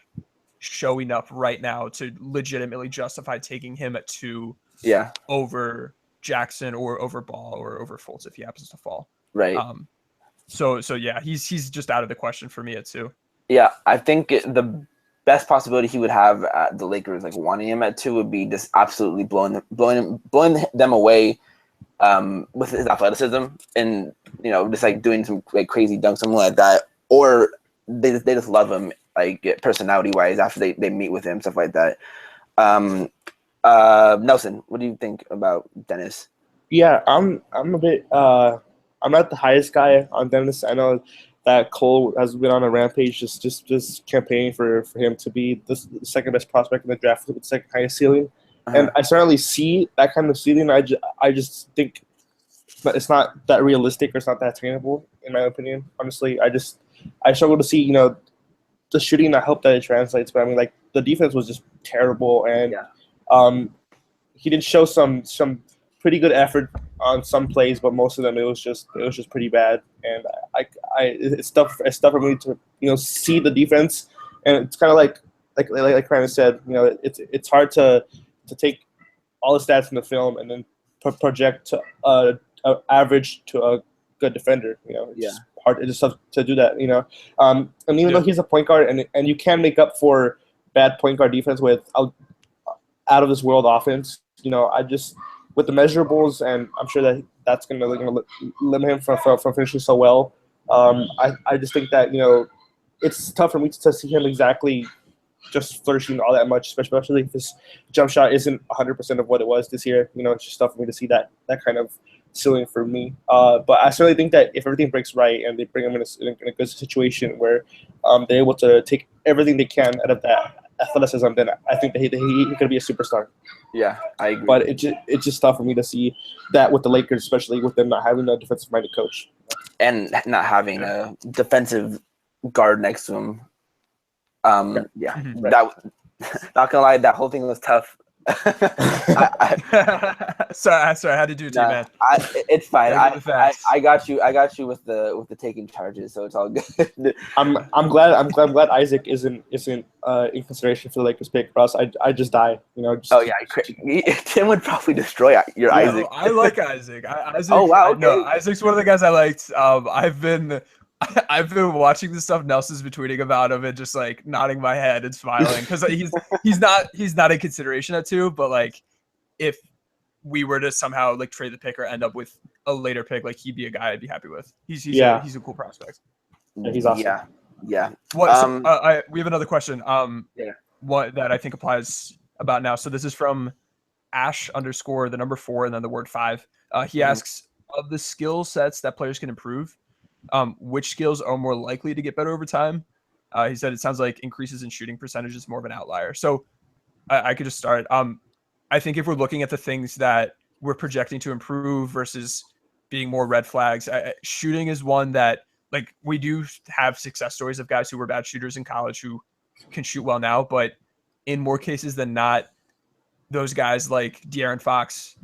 show enough right now to legitimately justify taking him at 2 over Jackson or over Ball or over Fultz if he happens to fall. Right. So yeah, he's just out of the question for me at 2. Yeah, I think the best possibility he would have at the Lakers wanting him at 2 would be just absolutely blowing them away with his athleticism and just doing some crazy dunks, something like that, or they just love him personality wise after they meet with him, stuff like that. Nelson, what do you think about Dennis? Yeah, I'm a bit I'm not the highest guy on Dennis. I know that Cole has been on a rampage, just campaigning for him to be the second best prospect in the draft with the second highest ceiling, and Uh-huh. I certainly see that kind of ceiling. I just think that it's not that realistic or it's not that attainable in my opinion. Honestly, I struggle to see the shooting. I hope that it translates, but I mean like the defense was just terrible, and Yeah. um, he did show some pretty good effort on some plays, but most of them it was just pretty bad. And it's tough for me to see the defense, and it's kind of like Brandon said, it's hard to take all the stats in the film and then project to average to a good defender. It's Yeah. just hard. It's just tough to do that. And even Yeah. though he's a point guard, and you can make up for bad point guard defense with out of this world offense. I just with the measurables, and I'm sure that's going to limit him from finishing so well. I just think that it's tough for me to see him exactly just flourishing all that much, especially if his jump shot isn't 100% of what it was this year. It's just tough for me to see that kind of ceiling for me. But I certainly think that if everything breaks right and they bring him in a good situation where they're able to take everything they can out of that athleticism, then I think that he could be a superstar. Yeah, I agree. But it's just tough for me to see that with the Lakers, especially with them not having a defensive-minded coach. And not having a defensive guard next to him. Yeah, Mhm. that not gonna lie, that whole thing was tough. sorry, I had to do it to you, man. It's fine. Gotta give the facts. I got you with the taking charges, so it's all good. I'm glad Isaac isn't in consideration for the Lakers pick. Ross, I just die. Oh yeah, Tim would probably destroy your Yeah, Isaac. I like Isaac. Isaac. Oh, wow, okay. No, Isaac's one of the guys I liked. I've been watching the stuff Nelson's been tweeting about him and just like nodding my head and smiling because he's not in consideration at 2, but like if we were to somehow like trade the pick or end up with a later pick, like he'd be a guy I'd be happy with. He's a cool prospect. Yeah, he's awesome. Yeah. What? We have another question. Yeah. What that I think applies about now. So this is from Ash_4 and then the word 5. He asks, of the skill sets that players can improve, which skills are more likely to get better over time? He said it sounds like increases in shooting percentage is more of an outlier. So I could just start. I think if we're looking at the things that we're projecting to improve versus being more red flags, shooting is one that like we do have success stories of guys who were bad shooters in college who can shoot well now, but in more cases than not, those guys like De'Aaron Fox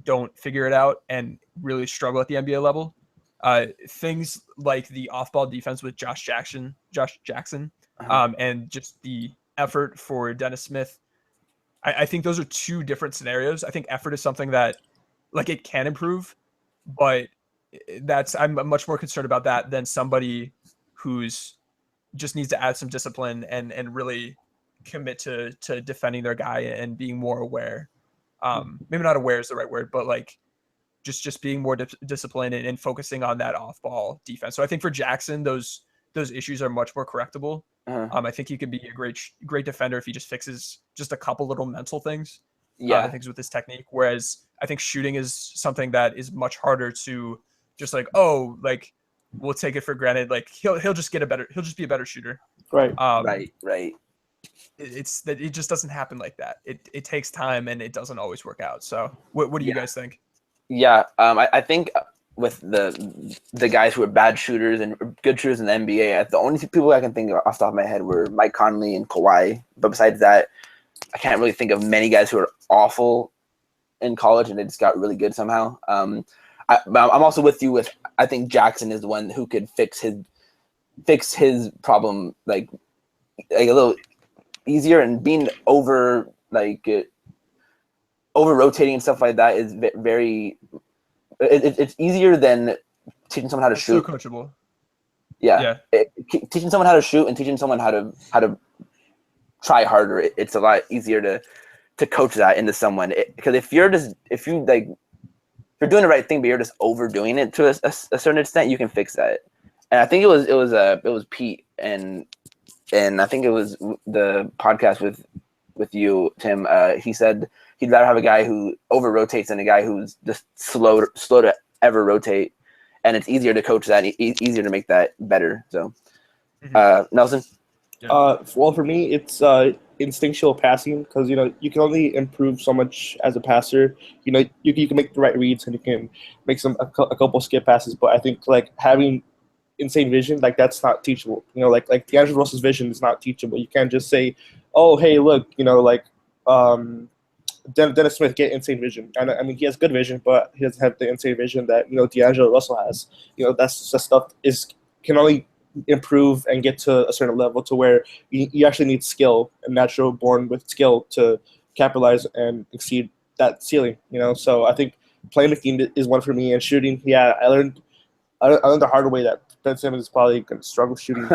don't figure it out and really struggle at the NBA level. Things like the off-ball defense with Josh Jackson, and just the effort for Dennis Smith. I think those are 2 different scenarios. I think effort is something that like it can improve, but I'm much more concerned about that than somebody who's just needs to add some discipline and really commit to defending their guy and being more aware. Maybe not aware is the right word, but like just being more disciplined and focusing on that off-ball defense. So I think for Jackson, those issues are much more correctable. I think he could be a great defender if he just fixes just a couple little mental things. Things with his technique. Whereas I think shooting is something that is much harder to just like, we'll take it for granted. Like he'll just be a better shooter. Right. Right. It just doesn't happen like that. It takes time and it doesn't always work out. So what do you guys think? Yeah, I think with the guys who are bad shooters and good shooters in the NBA, the only 2 people I can think of off the top of my head were Mike Conley and Kawhi. But besides that, I can't really think of many guys who are awful in college and they just got really good somehow. I'm also with you with I think Jackson is the one who could fix his problem like a little easier, and being over rotating and stuff like that is very. It's easier than teaching someone how to shoot. So coachable. Yeah. Teaching someone how to shoot and teaching someone how to try harder. It's a lot easier to coach that into someone. Because if you're doing the right thing, but you're just overdoing it to a certain extent, you can fix that. And I think it was Pete and I think it was the podcast with you, Tim. He said he'd rather have a guy who over rotates than a guy who's just slow to ever rotate. And it's easier to coach that, easier to make that better. So, Nelson? Well, for me, it's instinctual passing because, you can only improve so much as a passer. You can make the right reads and you can make a couple skip passes. But I think, like, having insane vision, like, that's not teachable. Like D'Angelo Russell's vision is not teachable. You can't just say, oh, hey, look, Dennis Smith get insane vision. And I mean, he has good vision, but he doesn't have the insane vision that D'Angelo Russell has. That's stuff can only improve and get to a certain level to where you actually need skill and natural born with skill to capitalize and exceed that ceiling. So I think playmaking is one for me, and shooting. Yeah, I learned the hard way that Ben Simmons is probably going to struggle shooting,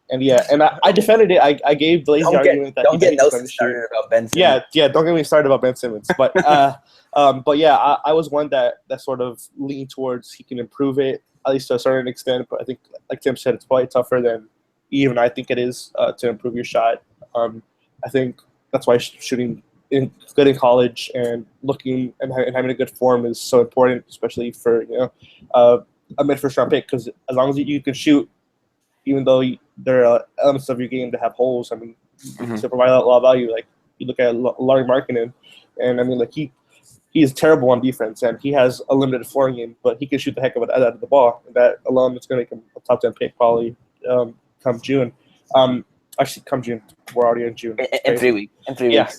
and I defended it. I gave the lazy argument that don't get Nelson started about Ben Simmons. Yeah, don't get me started about Ben Simmons. But yeah, I was one that sort of leaned towards he can improve it at least to a certain extent. But I think, like Tim said, it's probably tougher than even I think it is to improve your shot. I think that's why shooting good in college and looking and having a good form is so important, especially for a mid first round pick, because as long as you can shoot, even though there are elements of your game that have holes, I mean, to provide a lot of value. Like, you look at Larry Markkinen, and I mean, like, he is terrible on defense, and he has a limited floor game, but he can shoot the heck of it out of the ball. And that alone is going to make him a top 10 pick probably come June. Actually, come June. We're already in June. In 3 weeks.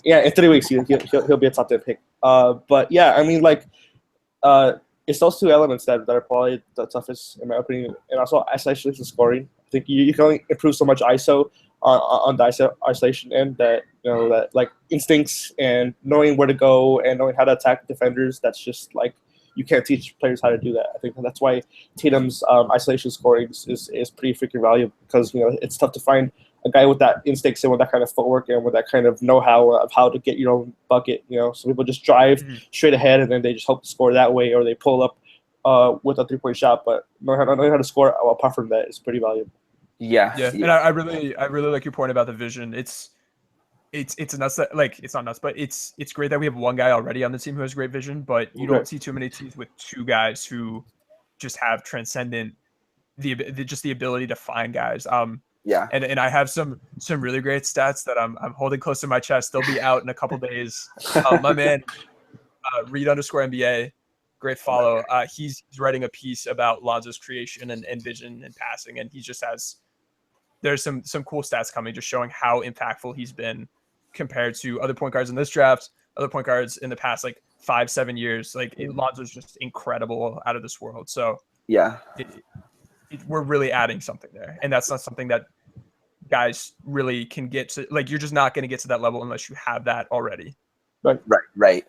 Yeah, in 3 weeks he'll be a top 10 pick. But yeah, I mean, like, it's those two elements that are probably the toughest in my opinion, and also isolation scoring. I think you can only improve so much ISO on the isolation end that that like instincts and knowing where to go and knowing how to attack defenders. That's just like you can't teach players how to do that. I think that's why Tatum's isolation scoring is pretty freaking valuable, because it's tough to find a guy with that instincts and with that kind of footwork and with that kind of know-how of how to get your own bucket. Some people just drive straight ahead and then they just hope to score that way, or they pull up with a 3-point shot. But knowing how to score apart from that is pretty valuable. Yeah. And I really like your point about the vision. It's nuts that, like, it's not nuts, but it's great that we have one guy already on the team who has great vision, but you don't see too many teams with two guys who just have transcendent the ability to find guys. And I have some really great stats that I'm holding close to my chest. They'll be out in a couple days. My man, Reed_NBA, great follow. He's writing a piece about Lonzo's creation and vision and passing, and he just there's some cool stats coming, just showing how impactful he's been compared to other point guards in this draft, other point guards in the past like 5-7 years. Like, Lonzo's just incredible, out of this world. So we're really adding something there, and that's not something that guys really can get to. Like, you're just not going to get to that level unless you have that already. Right.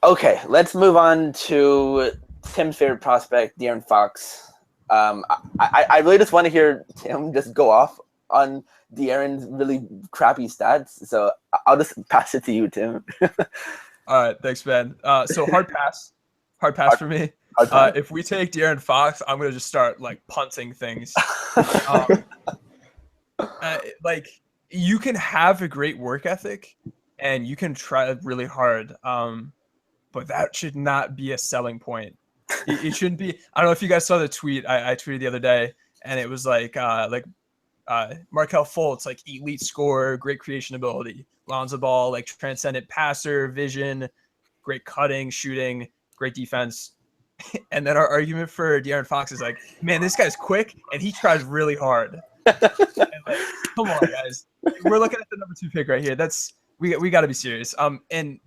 Okay, let's move on to Tim's favorite prospect, De'Aaron Fox. I really just want to hear Tim just go off on De'Aaron's really crappy stats, so I'll just pass it to you, Tim. All right, thanks, man. So hard pass for me. If we take De'Aaron Fox, I'm gonna just start like punting things. Like, you can have a great work ethic and you can try really hard, but that should not be a selling point. It shouldn't be. I don't know if you guys saw the tweet I tweeted the other day, and it was like Markelle Fultz, like, elite scorer, great creation ability. Lonzo Ball, like, transcendent passer, vision, great cutting, shooting, great defense. And then our argument for De'Aaron Fox is like, man, this guy's quick and he tries really hard. And, like, come on, guys. We're looking at the number 2 pick right here. We got to be serious. And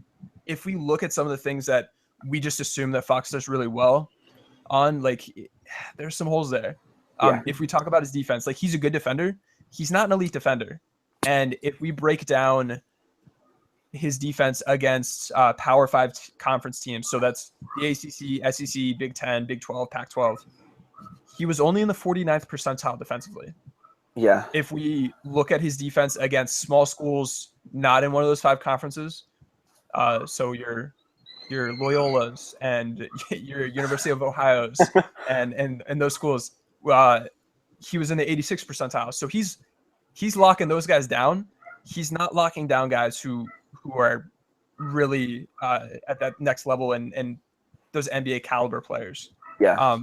if we look at some of the things that we just assume that Fox does really well on, like, there's some holes there. If we talk about his defense, like, he's a good defender. He's not an elite defender. And if we break down his defense against Power 5 conference teams, so that's the ACC, SEC, Big 10, Big 12, Pac-12, he was only in the 49th percentile defensively. Yeah. If we look at his defense against small schools not in one of those 5 conferences, so your Loyolas and your University of Ohio's and those schools, he was in the 86th percentile. So he's locking those guys down. He's not locking down guys who are really at that next level and those NBA caliber players. Yeah.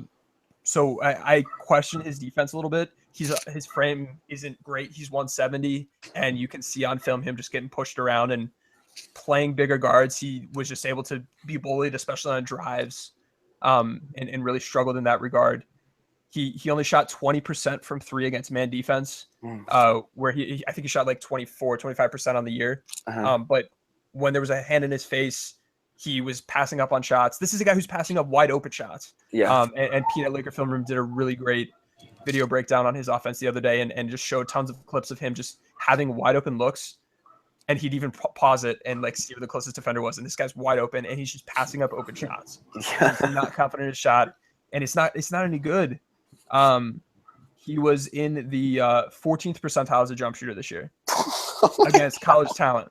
So I question his defense a little bit. His frame isn't great. He's 170, and you can see on film him just getting pushed around and playing bigger guards. He was just able to be bullied, especially on drives, and really struggled in that regard. He only shot 20% from three against man defense, where I think he shot like 25% on the year. But when there was a hand in his face, he was passing up on shots. This is a guy who's passing up wide open shots. Yeah. And Peanut Laker Film Room did a really great video breakdown on his offense the other day and just showed tons of clips of him just having wide open looks. And he'd even pause it and like see where the closest defender was. And this guy's wide open and he's just passing up open shots. Yeah. He's not confident in his shot. And it's not any good. He was in the 14th percentile as a jump shooter this year against college talent.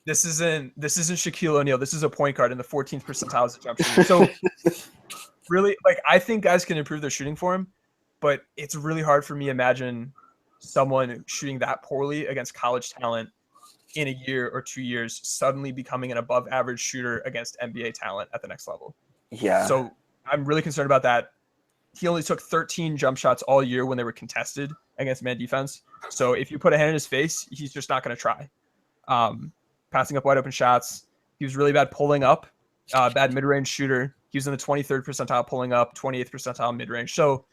This isn't Shaquille O'Neal. This is a point guard in the 14th percentile as a jump shooter. So really, like, I think guys can improve their shooting for him, but it's really hard for me to imagine someone shooting that poorly against college talent in a year or 2 years suddenly becoming an above average shooter against NBA talent at the next level. Yeah. So I'm really concerned about that. He only took 13 jump shots all year when they were contested against man defense. So if you put a hand in his face, he's just not going to try. Passing up wide open shots. He was really bad pulling up, bad mid-range shooter. He was in the 23rd percentile pulling up, 28th percentile mid-range. So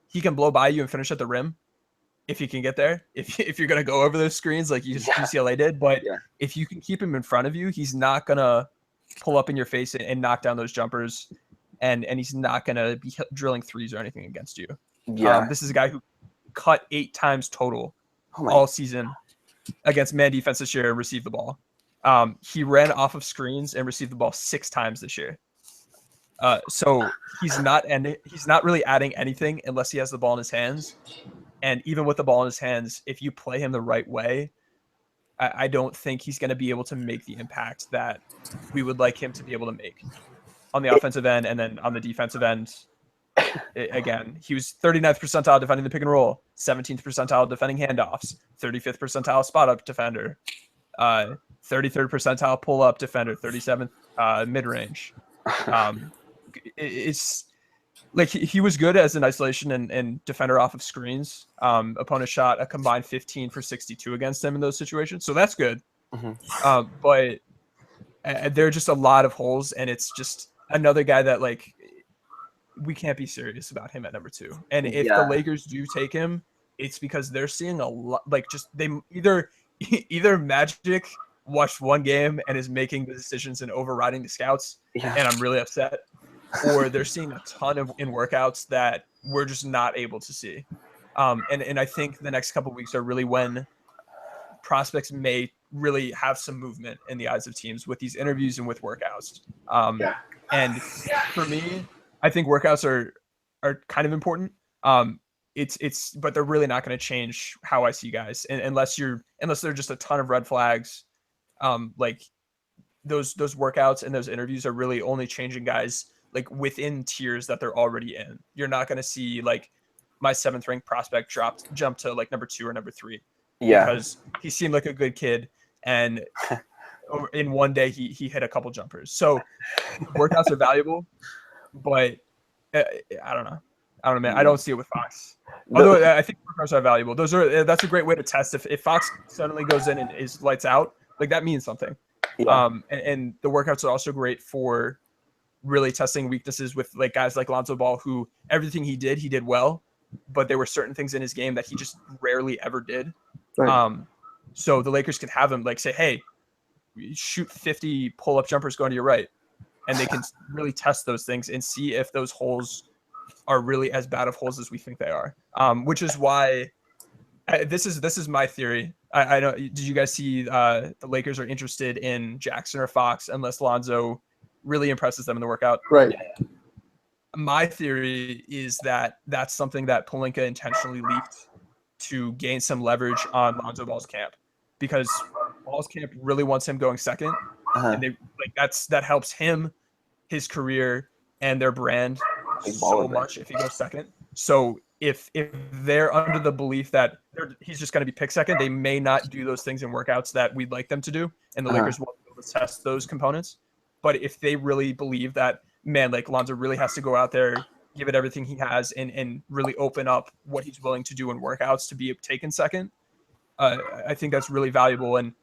he can blow by you and finish at the rim if he can get there. If you're going to go over those screens like UCLA did. But if you can keep him in front of you, he's not going to pull up in your face and knock down those jumpers. And he's not going to be drilling threes or anything against you. Yeah. This is a guy who cut 8 times total all season against man defense this year and received the ball. He ran off of screens and received the ball 6 times this year. So he's not really adding anything unless he has the ball in his hands. And even with the ball in his hands, if you play him the right way, I don't think he's going to be able to make the impact that we would like him to be able to make on the offensive end. And then on the defensive end, again, he was 39th percentile defending the pick and roll, 17th percentile defending handoffs, 35th percentile spot up defender, 33rd percentile pull up defender, 37th mid-range. It's like he was good as an isolation and defender off of screens. Opponent shot a combined 15 for 62 against him in those situations. So that's good. But there are just a lot of holes, and it's just another guy that, like, we can't be serious about him at number 2. And if the Lakers do take him, it's because they're seeing a lot, like, just they either Magic watched one game and is making the decisions and overriding the scouts, and I'm really upset, or they're seeing a ton in workouts that we're just not able to see. And I think the next couple of weeks are really when prospects may really have some movement in the eyes of teams with these interviews and with workouts. And for me, I think workouts are kind of important. But they're really not going to change how I see guys, unless they're just a ton of red flags. Like those workouts and those interviews are really only changing guys like within tiers that they're already in. You're not going to see like my 7th ranked prospect jump to like number 2 or number 3. Because he seemed like a good kid, and in one day he hit a couple jumpers. So workouts are valuable, but I don't know, man. I don't see it with Fox. Although I think workouts are valuable. That's a great way to test if Fox suddenly goes in and is lights out. Like that means something. And the workouts are also great for really testing weaknesses with like guys like Lonzo Ball, who everything he did well, but there were certain things in his game that he just rarely ever did. So the Lakers can have him like say, hey, shoot 50 pull-up jumpers going to your right, and they can really test those things and see if those holes are really as bad of holes as we think they are. Which is why this is my theory. I know. Did you guys see the Lakers are interested in Jackson or Fox unless Lonzo really impresses them in the workout? Right. My theory is that that's something that Pelinka intentionally leaked to gain some leverage on Lonzo Ball's camp, because Ball's camp really wants him going second, and they that helps him, his career, and their brand so much if he goes second. So if they're under the belief that he's just going to be pick second, they may not do those things in workouts that we'd like them to do, and the Lakers won't be able to test those components. But if they really believe that, man, like Lonzo really has to go out there, give it everything he has, and really open up what he's willing to do in workouts to be taken second, I think that's really valuable, and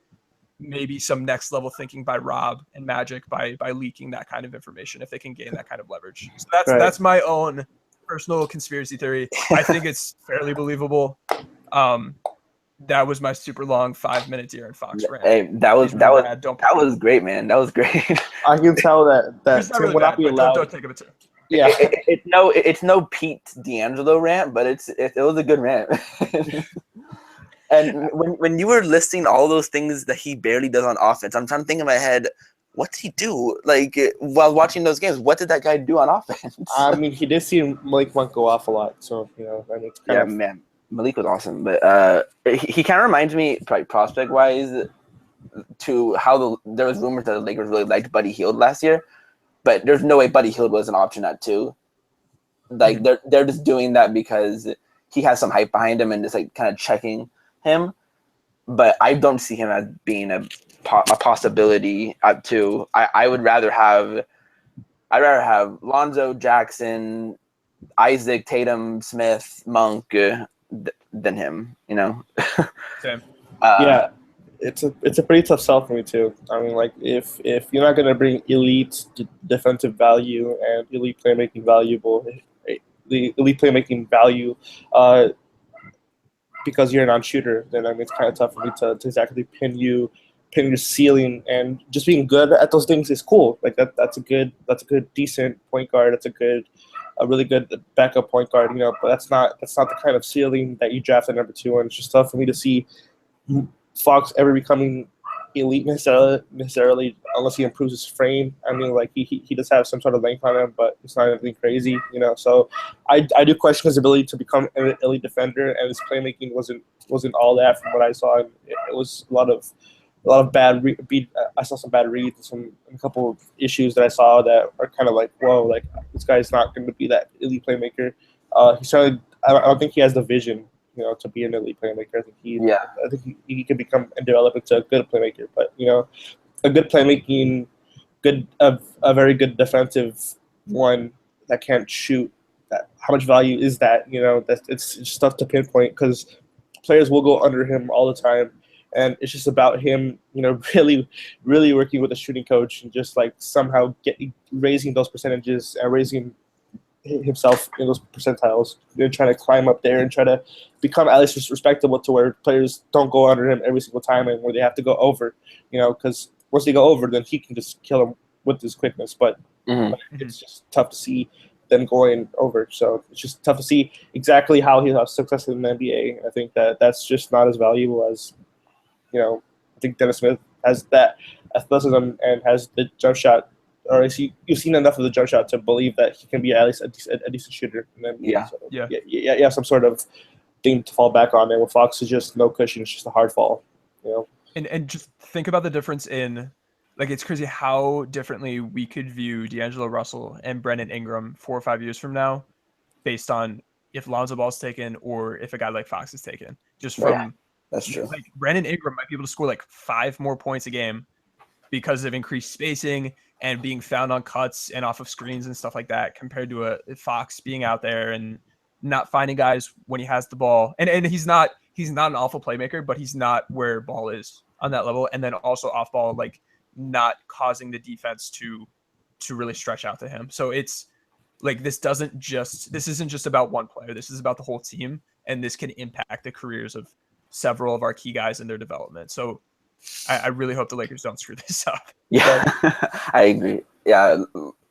maybe some next level thinking by Rob and Magic by leaking that kind of information if they can gain that kind of leverage. So that's my own personal conspiracy theory. I think it's fairly believable. That was my super long 5-minute De'Aaron Fox rant. Hey, that was great, man. That was great. I can tell that Tim really will not be allowed. Don't take it too. Yeah, it's no Pete D'Angelo rant, but it was a good rant. And when you were listing all those things that he barely does on offense, I'm trying to think in my head, what did he do? Like, while watching those games, what did that guy do on offense? I mean, he did see Malik Monk go off a lot, so I mean, man, Malik was awesome, but he kind of reminds me, prospect wise, to how there was rumors that the Lakers really liked Buddy Hield last year, but there's no way Buddy Hield was an option at 2. Like they're just doing that because he has some hype behind him and just like kind of checking him, but I don't see him as being a possibility at 2. I'd rather have Lonzo, Jackson, Isaac, Tatum, Smith, Monk than him. Same. Yeah, it's a pretty tough sell for me too. I mean, like if you're not gonna bring elite defensive value and elite playmaking value, because you're a non-shooter, then I mean it's kind of tough for me to exactly pin your ceiling, and just being good at those things is cool. Like that's a good decent point guard. That's a really good backup point guard, but that's not the kind of ceiling that you draft at number 2, and it's just tough for me to see Fox ever becoming elite necessarily unless he improves his frame. I mean, like he does have some sort of length on him, but it's not anything crazy, So I do question his ability to become an elite defender, and his playmaking wasn't all that from what I saw. It was a lot of bad I saw some bad reads and a couple of issues that I saw that are kind of like, whoa, like this guy's not going to be that elite playmaker. I don't think he has the vision, to be an elite playmaker. I think he can become and develop into a good playmaker. But a good playmaking, a very good defensive one that can't shoot. How much value is that? It's just tough to pinpoint because players will go under him all the time. And it's just about him, really, really working with a shooting coach and just like somehow raising those percentages and raising himself in those percentiles. They're trying to climb up there and try to become at least respectable to where players don't go under him every single time and where they have to go over, because once they go over, then he can just kill them with his quickness. But it's just tough to see them going over. So it's just tough to see exactly how he'll have success in the NBA. I think that's just not as valuable as, I think Dennis Smith has that athleticism and has the jump shot, or you've seen enough of the jump shot to believe that he can be at least a decent shooter. And then, yeah, some sort of thing to fall back on. And with Fox, is just no cushion; it's just a hard fall. And just think about the difference in, like, it's crazy how differently we could view D'Angelo Russell and Brandon Ingram 4 or 5 years from now, based on if Lonzo Ball's taken or if a guy like Fox is taken. Just from that's true. Like Brandon Ingram might be able to score like 5 more points a game because of increased spacing and being found on cuts and off of screens and stuff like that, compared to a Fox being out there and not finding guys when he has the ball. And he's not an awful playmaker, but he's not where Ball is on that level. And then also off ball, like not causing the defense to really stretch out to him. So it's like this isn't just about one player. This is about the whole team, and this can impact the careers of several of our key guys in their development. So I really hope the Lakers don't screw this up. Yeah, I agree. Yeah,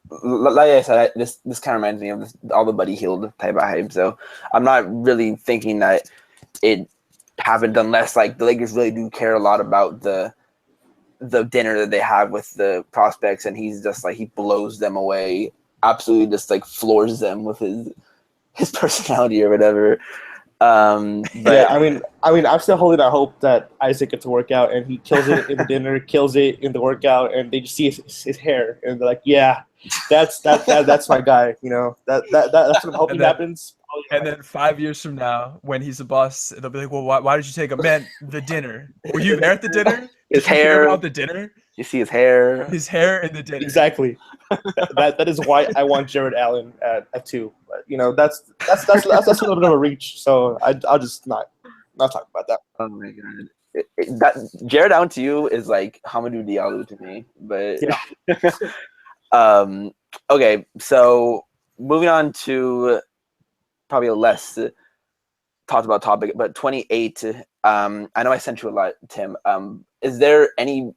like I said, this kind of reminds me of all the Buddy Hield type of hype. So I'm not really thinking that it happened unless like the Lakers really do care a lot about the dinner that they have with the prospects, and he's just like, he blows them away, absolutely just like floors them with his personality or whatever. But Yeah, I mean, I'm still holding out hope that Isaac gets to work out and he kills it in the dinner, kills it in the workout, and they just see his hair and they're like, yeah, that's my guy. You know, that's what I'm hoping And then happens. and then 5 years from now, when he's a bust, they'll be like, "Well, why did you take him? Man, the dinner. Were you there at the dinner? his Did you hear hair, about the dinner? you see his hair. His hair in the dinner." Exactly. That is why I want Jared Allen at 2. But you know, that's a little bit of a reach. So I'll just not talk about that. Oh my god. That Jared Allen to you is like Hamidou Diallo to me, but okay. So moving on to probably a less talked about topic, but 28. I know I sent you a lot, Tim. Is there any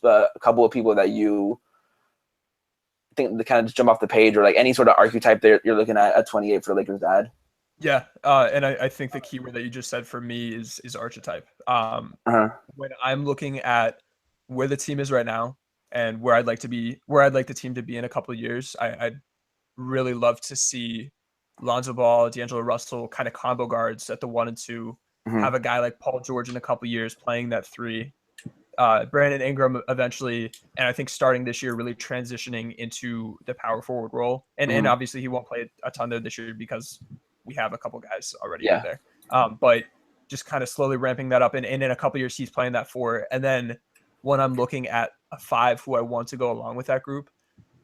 a couple of people that you think that kind of just jump off the page, or like any sort of archetype that you're looking at 28 for Lakers to add? Yeah, and I think the keyword that you just said for me is archetype. When I'm looking at where the team is right now and where I'd like the team to be in a couple of years, I'd really love to see Lonzo Ball, D'Angelo Russell kind of combo guards at the 1 and 2. Have a guy like Paul George in a couple of years playing that 3. Brandon Ingram eventually, and I think starting this year, really transitioning into the power forward role. And obviously he won't play a ton there this year because we have a couple guys already in there. But just kind of slowly ramping that up. And in a couple years, he's playing that 4. And then when I'm looking at a 5 who I want to go along with that group,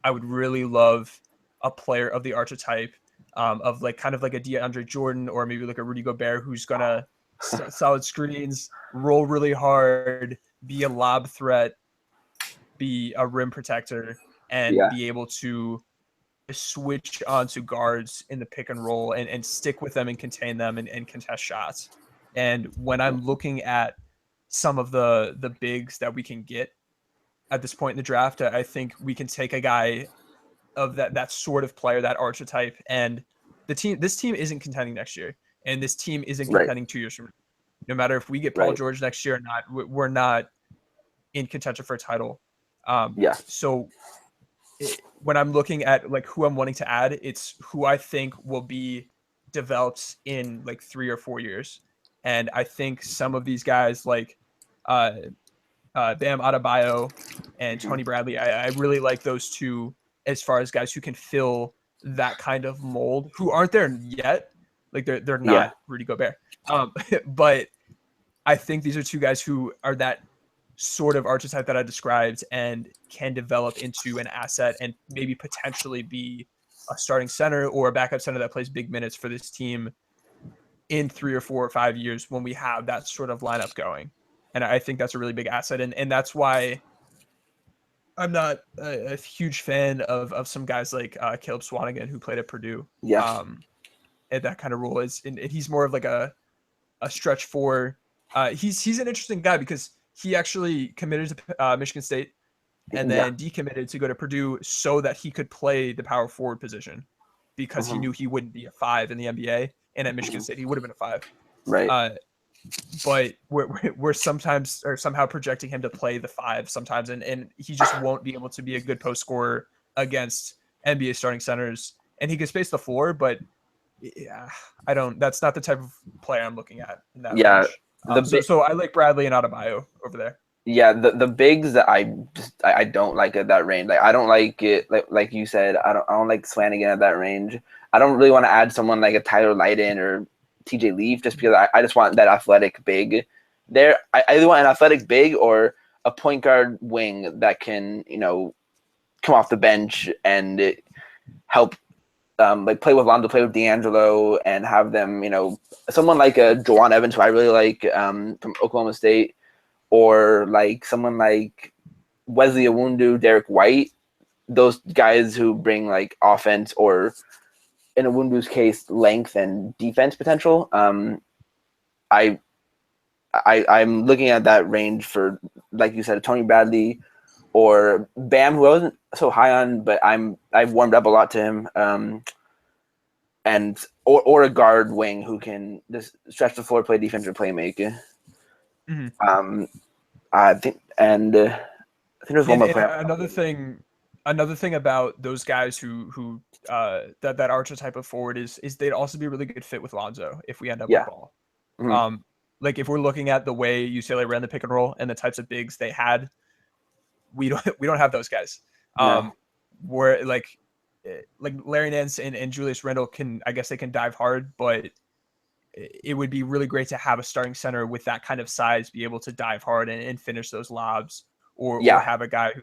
I would really love a player of the archetype of like kind of like a DeAndre Jordan or maybe like a Rudy Gobert who's going to solid screens, roll really hard, be a lob threat, be a rim protector, and be able to switch onto guards in the pick and roll and stick with them and contain them and contest shots. And when I'm looking at some of the bigs that we can get at this point in the draft, I think we can take a guy of that sort of player, that archetype, and this team isn't contending next year, and this team isn't contending 2 years from now. No matter if we get Paul George next year or not, we're not in contention for a title. So when I'm looking at like who I'm wanting to add, it's who I think will be developed in like 3 or 4 years. And I think some of these guys like Bam Adebayo and Tony Bradley, I really like those two as far as guys who can fill that kind of mold, who aren't there yet. Like they're not Rudy Gobert. But I think these are two guys who are that sort of archetype that I described and can develop into an asset and maybe potentially be a starting center or a backup center that plays big minutes for this team in 3 or 4 or 5 years when we have that sort of lineup going. And I think that's a really big asset. And that's why I'm not a huge fan of some guys like Caleb Swanigan, who played at Purdue. And that kind of role is, and he's more of like a stretch 4. He's an interesting guy because he actually committed to Michigan State and then decommitted to go to Purdue so that he could play the power forward position because he knew he wouldn't be a 5 in the NBA. And at Michigan State, he would have been a 5. Right. But we're sometimes or somehow projecting him to play the 5 sometimes, and he just won't be able to be a good post scorer against NBA starting centers. And he can space the floor, but that's not the type of player I'm looking at in that range. So I like Bradley and Adebayo over there. Yeah, the bigs that I don't like at that range. Like I don't like it. Like you said, I don't like Swanigan at that range. I don't really want to add someone like a Tyler Lydon or TJ Leaf just because I just want that athletic big there. I either want an athletic big or a point guard wing that can come off the bench and help like play with Lonzo, play with D'Angelo, and have them someone like a Jawan Evans who I really like from Oklahoma State. Or like someone like Wesley Iwundu, Derek White, those guys who bring like offense or, in Iwundu's case, length and defense potential. I'm looking at that range for, like you said, Tony Bradley or Bam, who I wasn't so high on, but I've warmed up a lot to him. And or a guard wing who can just stretch the floor, play defense, or play make. I think there's one more player. Another thing another thing about those guys who that archetype of forward is they'd also be a really good fit with Lonzo if we end up with Yeah. Ball. Mhm. Like if we're looking at the way UCLA ran the pick and roll and the types of bigs they had, we don't have those guys. No. Where like Larry Nance and Julius Randle I guess they can dive hard, but it would be really great to have a starting center with that kind of size be able to dive hard and finish those lobs, or Yeah. have a guy who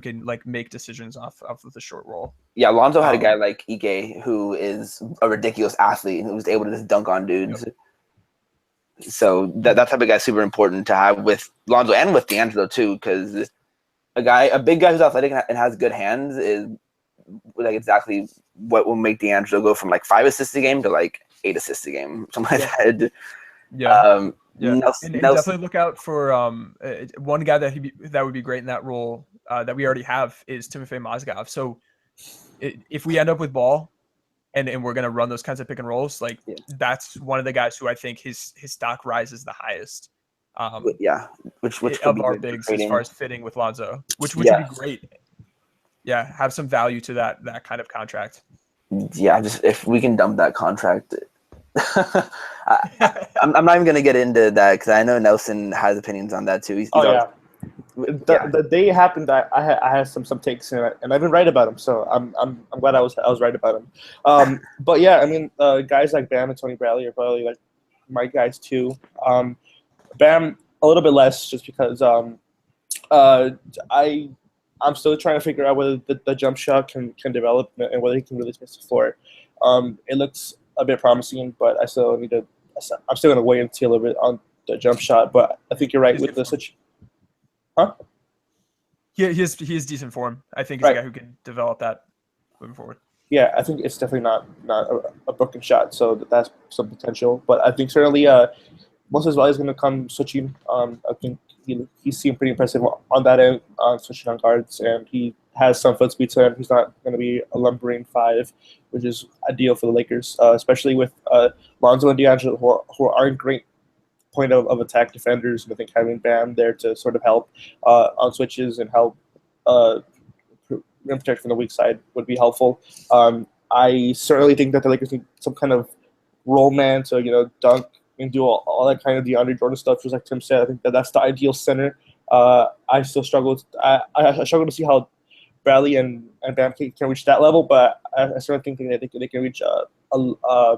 can like make decisions off of the short roll. Yeah, Lonzo had a guy like Ike who is a ridiculous athlete and who was able to just dunk on dudes. Yep. So that type of guy is super important to have with Lonzo and with D'Angelo too, because a big guy who's athletic and has good hands is like exactly what will make D'Angelo go from like 5 assists a game to like 8 assists a game, something like that. Yeah. Nelson, And definitely look out for one guy that would be great in that role that we already have is Timofey Mozgov. So if we end up with Ball and we're going to run those kinds of pick and rolls, like that's one of the guys who I think his stock rises the highest. Which of our bigs as far as fitting with Lonzo, which would be great. Yeah, have some value to that kind of contract. Yeah, just if we can dump that contract. I'm not even gonna get into that because I know Nelson has opinions on that too. He's The day it happened, I had some takes in it, and I've been right about him. So I'm glad I was right about him. But yeah, I mean, guys like Bam and Tony Bradley are probably like my guys too. Bam a little bit less, just because I'm still trying to figure out whether the jump shot can develop and whether he can really space the floor. It looks a bit promising, but I'm still going to wait and see a little bit on the jump shot. But I think you're right with the switch. Huh? He has decent form. I think he's a guy who can develop that moving forward. Yeah, I think it's definitely not a broken shot, so that's some potential. But I think certainly most of his value is going to come switching. I think he seemed pretty impressive on that end, switching on guards, and he has some foot speed to him. He's not going to be a lumbering 5, which is ideal for the Lakers, especially with Lonzo and D'Angelo, who aren't great point of attack defenders. And I think having Bam there to sort of help on switches and help rim protect from the weak side would be helpful. I certainly think that the Lakers need some kind of roll man to dunk and do all that kind of DeAndre Jordan stuff, just like Tim said. I think that's the ideal center. I still struggle. I struggle to see how Bradley and Bam can reach that level, but I certainly think that they can reach a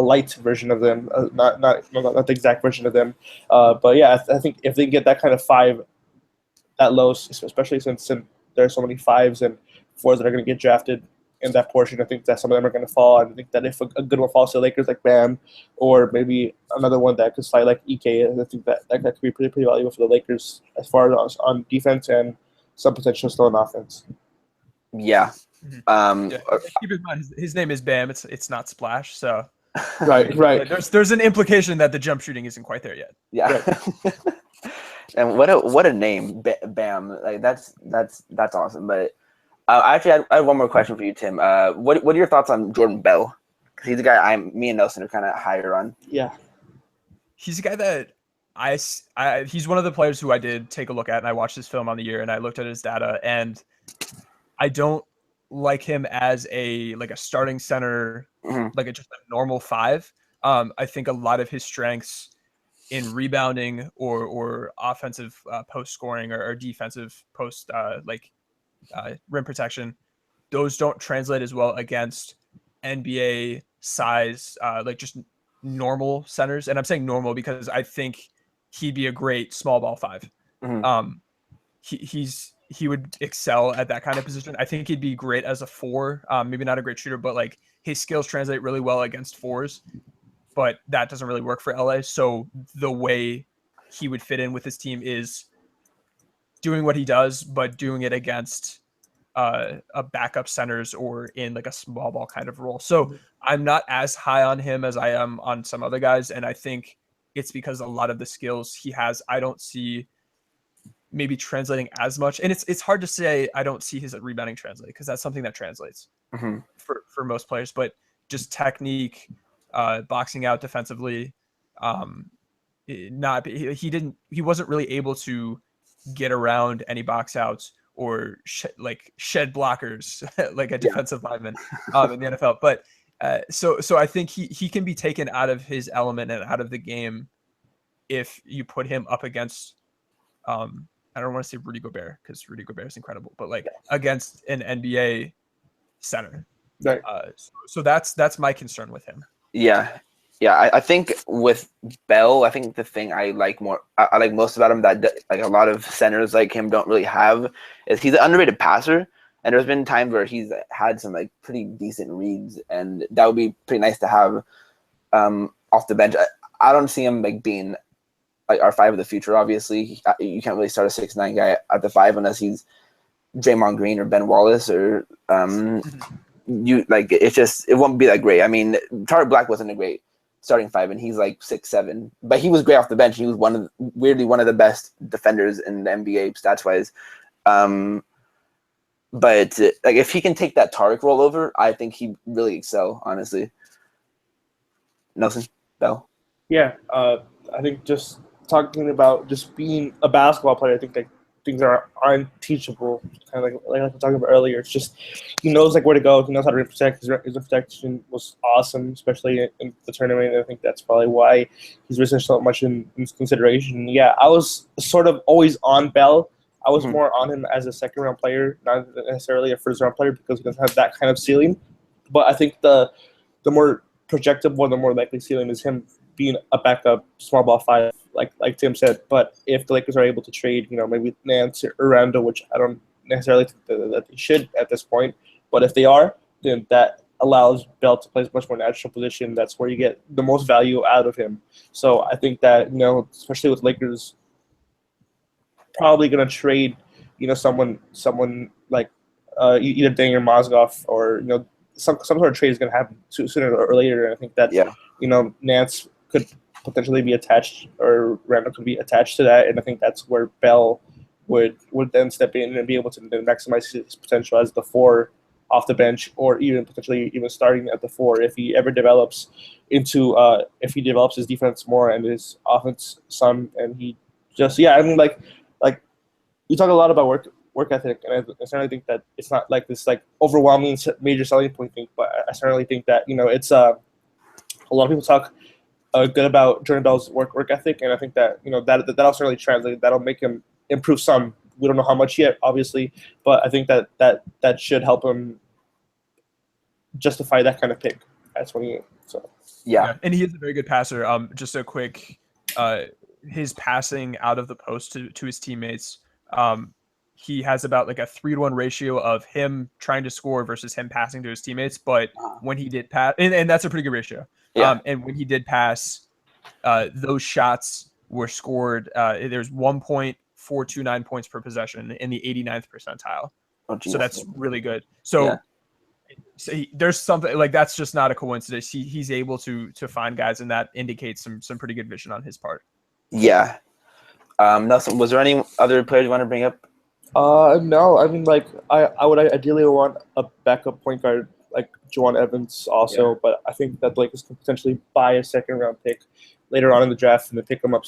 light version of them, not the exact version of them. But yeah, I think if they can get that kind of 5 that low, especially since there are so many 5s and 4s that are going to get drafted in that portion, I think that some of them are going to fall. And I think that if a good one falls to the Lakers like Bam, or maybe another one that could slide like Ike, I think that could be pretty valuable for the Lakers as far as on defense and some potential still on offense. Yeah. Keep in mind his name is Bam. It's not Splash. So right. There's an implication that the jump shooting isn't quite there yet. Yeah. Right. And what a name, Bam! Like that's awesome. But actually, I have one more question for you, Tim. What are your thoughts on Jordan Bell? Because he's a guy me and Nelson are kind of higher on. Yeah, he's a guy that he's one of the players who I did take a look at, and I watched his film on the year, and I looked at his data, and I don't like him as a starting center, just a normal 5. I think a lot of his strengths in rebounding or offensive post scoring or defensive post rim protection, those don't translate as well against NBA size, just normal centers. And I'm saying normal because I think he'd be a great small ball 5. He would excel at that kind of position. I think he'd be great as a 4, maybe not a great shooter, but his skills translate really well against 4s. But that doesn't really work for LA. So the way he would fit in with his team is doing what he does, but doing it against a backup centers or in a small ball kind of role. So I'm not as high on him as I am on some other guys. And I think it's because a lot of the skills he has, I don't see maybe translating as much. And it's hard to say I don't see his rebounding translate because that's something that translates for most players. But just technique, boxing out defensively, he wasn't really able to get around any box outs or shed blockers like a defensive lineman in the NFL. But so I think he can be taken out of his element and out of the game if you put him up against I don't want to say Rudy Gobert because Rudy Gobert is incredible, but like against an NBA center. Right. So that's my concern with him. Yeah. I think with Bell, I think the thing I like most about him that like a lot of centers like him don't really have is he's an underrated passer. And there's been times where he's had some like pretty decent reads, and that would be pretty nice to have off the bench. I don't see him like being like our 5 of the future. Obviously, you can't really start a 6'9" guy at the 5 unless he's Draymond Green or Ben Wallace or you like. It won't be that great. I mean, Tariq Black wasn't a great starting 5, and he's like 6'7", but he was great off the bench. He was weirdly one of the best defenders in the NBA stats wise. But like if he can take that Tariq role over, I think he really excel. Honestly, Nelson Bell. Yeah, I think just talking about just being a basketball player, I think that things aren't teachable. Kind of like I was talking about earlier. It's just he knows like where to go. He knows how to protect. His protection was awesome, especially in the tournament. And I think that's probably why he's risen so much in consideration. Yeah, I was sort of always on Bell. I was more on him as a second-round player, not necessarily a first-round player, because he doesn't have that kind of ceiling. But I think the more projectable, the more likely ceiling is him being a backup small ball 5, like Tim said. But if the Lakers are able to trade, maybe Nance or Randall, which I don't necessarily think that they should at this point, but if they are, then that allows Bell to play a much more natural position. That's where you get the most value out of him. So I think that, especially with Lakers probably going to trade, someone like either Daniel Mozgov or, some sort of trade is going to happen sooner or later. And I think that, Nance could potentially be attached or Randall could be attached to that. And I think that's where Bell would then step in and be able to maximize his potential as the 4 off the bench, or even potentially even starting at the 4 if he ever develops into if he develops his defense more and his offense some, and he just like you talk a lot about work ethic, and I certainly think that it's not like this like overwhelming major selling point thing, but I certainly think that it's a lot of people talk good about Jordan Bell's work ethic, and I think that that'll certainly translate. That'll make him improve some. We don't know how much yet, obviously, but I think that should help him justify that kind of pick at 28. So yeah, and he is a very good passer. Just a quick, his passing out of the post to his teammates. He has about like a 3-to-1 ratio of him trying to score versus him passing to his teammates. But when he did pass, and that's a pretty good ratio. Yeah. And when he did pass, those shots were scored. There's 1.429 points per possession in the 89th percentile. Oh, geez. So that's really good. So, there's something like that's just not a coincidence. He's able to find guys, and that indicates some pretty good vision on his part. Yeah. Nelson, was there any other players you want to bring up? No. I mean, like I would ideally want a backup point guard like Juwan Evans also, but I think that Lakers can potentially buy a second-round pick later on in the draft and then pick them up.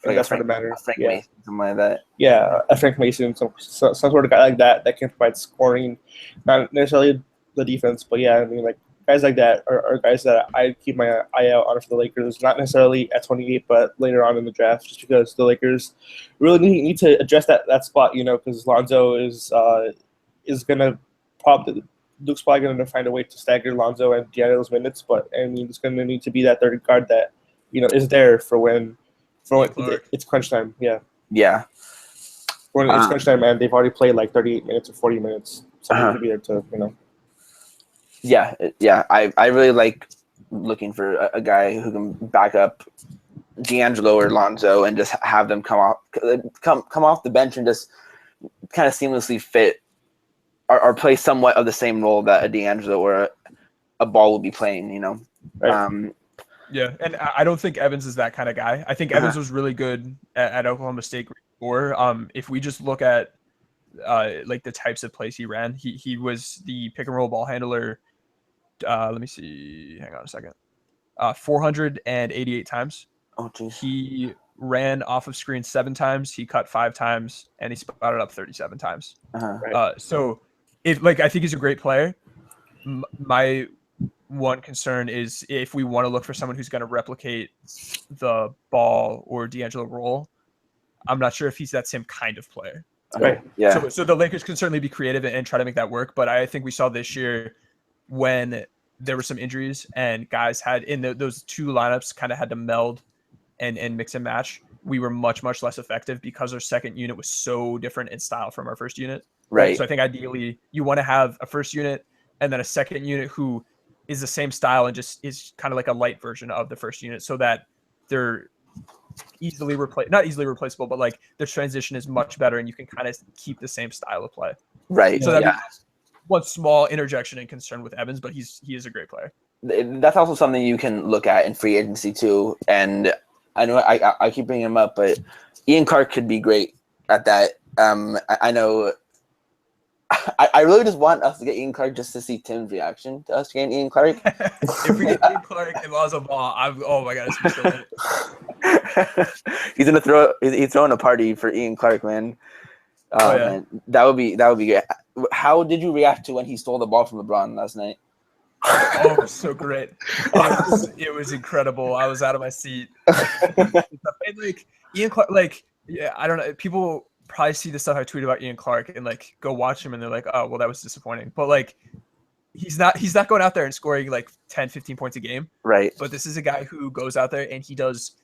Like that's not a matter. Frank Mason, something like that. Yeah, a Frank Mason, some sort of guy like that can provide scoring, not necessarily the defense, but yeah, I mean, like guys like that are guys that I keep my eye out on for the Lakers. Not necessarily at 28, but later on in the draft, just because the Lakers really need to address that spot, because Lonzo is gonna probably. Luke's probably going to find a way to stagger Lonzo and Giannis minutes, but I mean, it's going to need to be that third guard that is there for when it's crunch time. Yeah. When it's crunch time, and they've already played like 38 minutes or 40 minutes, someone to be there to Yeah. I really like looking for a guy who can back up D'Angelo or Lonzo and just have them come off the bench and just kind of seamlessly fit. Or play somewhat of the same role that a D'Angelo or a Ball will be playing, Right. Yeah, and I don't think Evans is that kind of guy. I think Evans was really good at Oklahoma State before. If we just look at like the types of plays he ran, he was the pick and roll ball handler. Let me see. Hang on a second. 488 times. Oh, geez. He ran off of screen 7 times, he cut 5 times, and he spotted up 37 times. So if I think he's a great player. My one concern is if we want to look for someone who's going to replicate the Ball or D'Angelo role, I'm not sure if he's that same kind of player. Right. Yeah. So the Lakers can certainly be creative and try to make that work. But I think we saw this year when there were some injuries and guys had in those two lineups kind of had to meld and mix and match. We were much, much less effective because our second unit was so different in style from our first unit. Right. So I think ideally you want to have a first unit and then a second unit who is the same style and just is kind of like a light version of the first unit so that they're not easily replaceable, but like the transition is much better and you can kind of keep the same style of play. Right. So that'd be one small interjection and concern with Evans, but he is a great player. That's also something you can look at in free agency too. And I know I keep bringing him up, but Ian Clark could be great at that. I know. I really just want us to get Ian Clark just to see Tim's reaction to us getting Ian Clark. If we get Ian Clark and Lonzo Ball, oh my god, it's so lit. He's throwing a party for Ian Clark, man. Man, that would be good. How did you react to when he stole the ball from LeBron last night? Oh, it was so great. It was incredible. I was out of my seat. And like Ian Clark, I don't know. People probably see the stuff I tweet about Ian Clark and like go watch him and they're like, oh, well, that was disappointing. But like he's not going out there and scoring like 10, 15 points a game. Right. But this is a guy who goes out there and he does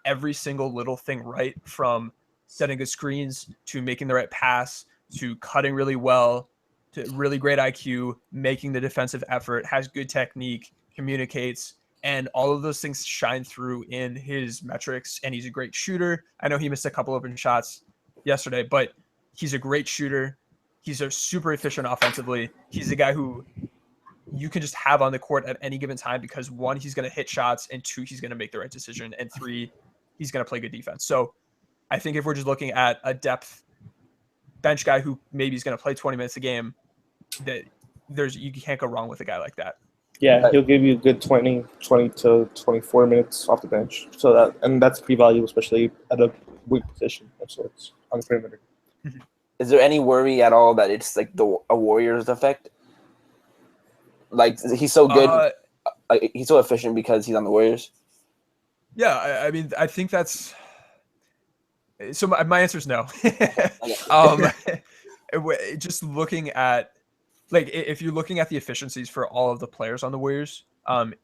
every single little thing right, from setting good screens to making the right pass to cutting really well to really great IQ, making the defensive effort, has good technique, communicates, and all of those things shine through in his metrics. And he's a great shooter. I know he missed a couple open shots yesterday, but he's a great shooter. He's a super efficient offensively. He's a guy who you can just have on the court at any given time because 1, he's going to hit shots, and 2, he's going to make the right decision, and 3, he's going to play good defense. So I think if we're just looking at a depth bench guy who maybe is going to play 20 minutes a game, that you can't go wrong with a guy like that. Yeah, he'll give you a good 20 to 24 minutes off the bench. So that's pretty valuable, especially at a weak position of sorts on the perimeter. Is there any worry at all that it's like a Warriors effect? Like he's so good, he's so efficient because he's on the Warriors. Yeah, I mean, I think that's. So my answer is no. Just looking at, like, if you're looking at the efficiencies for all of the players on the Warriors,